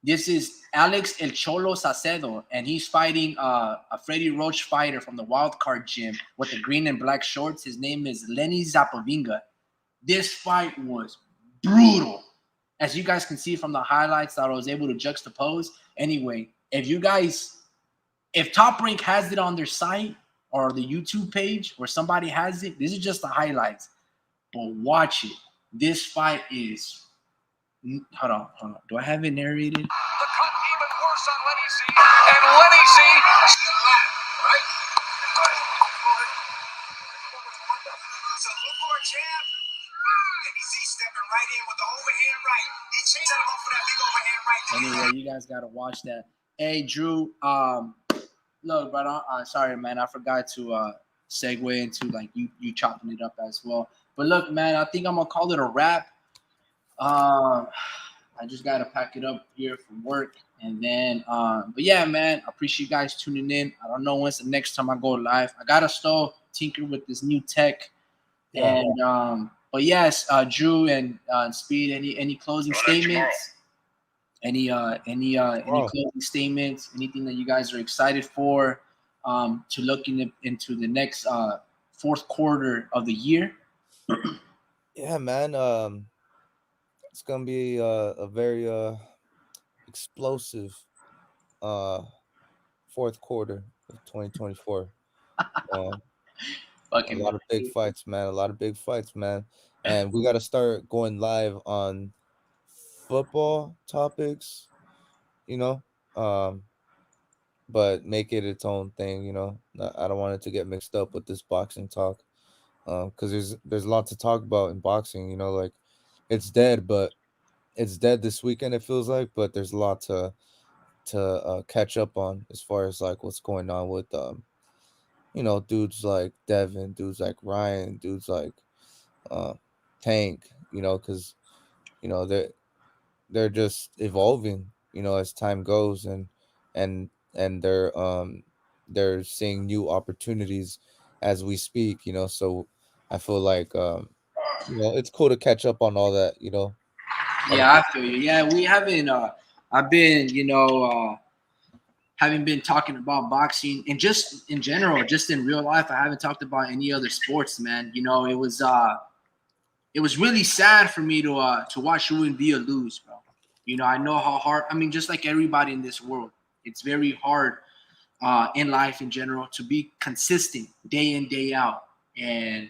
This is Alex El Cholo Sacedo, and he's fighting a Freddie Roach fighter from the Wild Card Gym with the green and black shorts. His name is Lenny Zapavinga. This fight was brutal. As you guys can see from the highlights that I was able to juxtapose. Anyway, if Top Rank has it on their site or the YouTube page or somebody has it, this is just the highlights. But watch it. This fight is... Hold on. Do I have it narrated? The cut even worse on Lenny Z. And Lenny Z... Right? So look for a jab. Lenny Z stepping right in with the overhand right. He changed him up for that big overhand right. Anyway, you guys got to watch that. Hey, Drew, look, brother, sorry, man. I forgot to segue into, like, you chopping it up as well. But look, man, I think I'm going to call it a wrap. I just got to pack it up here from work. And then, but yeah, man, I appreciate you guys tuning in. I don't know when's the next time I go live. I got to still tinker with this new tech. Yeah. And, but yes, Drew and Speed, any closing statements? Any closing statements? Anything that you guys are excited for to look into the next fourth quarter of the year? Yeah, man. It's gonna be a very explosive fourth quarter of 2024. A lot of big fights, man. And we got to start going live on football topics, but make it its own thing. I don't want it to get mixed up with this boxing talk, because there's a lot to talk about in boxing. Like, it's dead, but it's dead this weekend, it feels like, but there's a lot to catch up on as far as like what's going on with dudes like Devin, dudes like Ryan, dudes like Tank, because they're just evolving, as time goes, and they're seeing new opportunities as we speak, so I feel like it's cool to catch up on all that. Yeah, I feel you. Yeah, we haven't. I've been, haven't been talking about boxing and just in general, just in real life. I haven't talked about any other sports, man. It was really sad for me to watch Ruben Villa lose, bro. I know how hard. I mean, just like everybody in this world, it's very hard in life in general to be consistent day in day out. And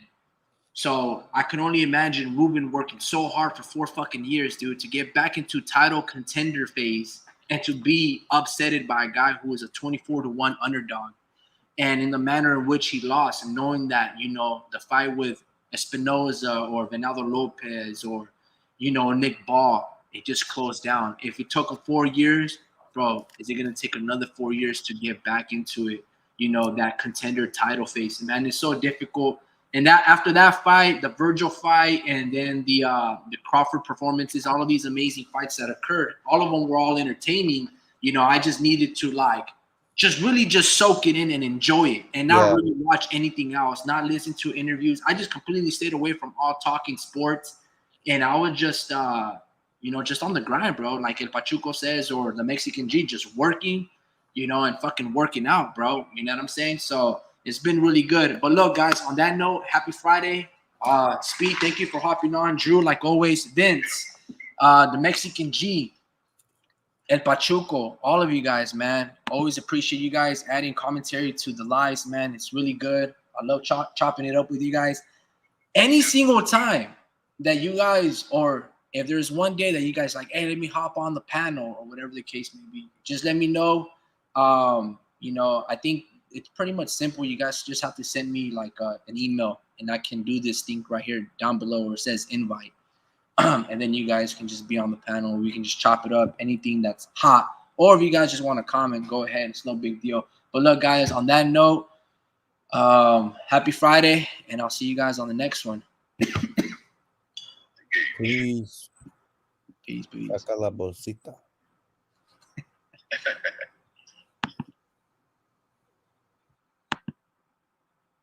so I can only imagine Ruben working so hard for 4 fucking years, dude, to get back into title contender phase and to be upsetted by a guy who is a 24-1 underdog. And in the manner in which he lost, and knowing that, the fight with Espinoza or Venado Lopez or, Nick Ball, it just closed down. If it took him 4 years, bro, is it going to take another 4 years to get back into it, that contender title phase? Man, it's so difficult. And that after that fight, the Virgil fight, and then the Crawford performances, all of these amazing fights that occurred, all of them were all entertaining. I just needed to just really just soak it in and enjoy it and not really watch anything else, not listen to interviews. I just completely stayed away from all talking sports. And I was just, just on the grind, bro. Like El Pachuco says, or the Mexican G, just working, and fucking working out, bro. You know what I'm saying? So it's been really good. But look, guys, on that note, happy Friday. Speed, thank you for hopping on. Drew, like always, Vince, the Mexican G, El Pachuco, all of you guys, man. Always appreciate you guys adding commentary to the lives, man. It's really good. I love chopping it up with you guys. Any single time that you guys, or if there's one day that you guys like, hey, let me hop on the panel or whatever the case may be, just let me know. I think it's pretty much simple. You guys just have to send me like an email, and I can do this thing right here down below where it says invite. And then you guys can just be on the panel. We can just chop it up, anything that's hot. Or if you guys just want to comment, go ahead. It's no big deal. But look, guys, on that note, happy Friday, and I'll see you guys on the next one. Peace. Peace, peace. Saca la bolsita.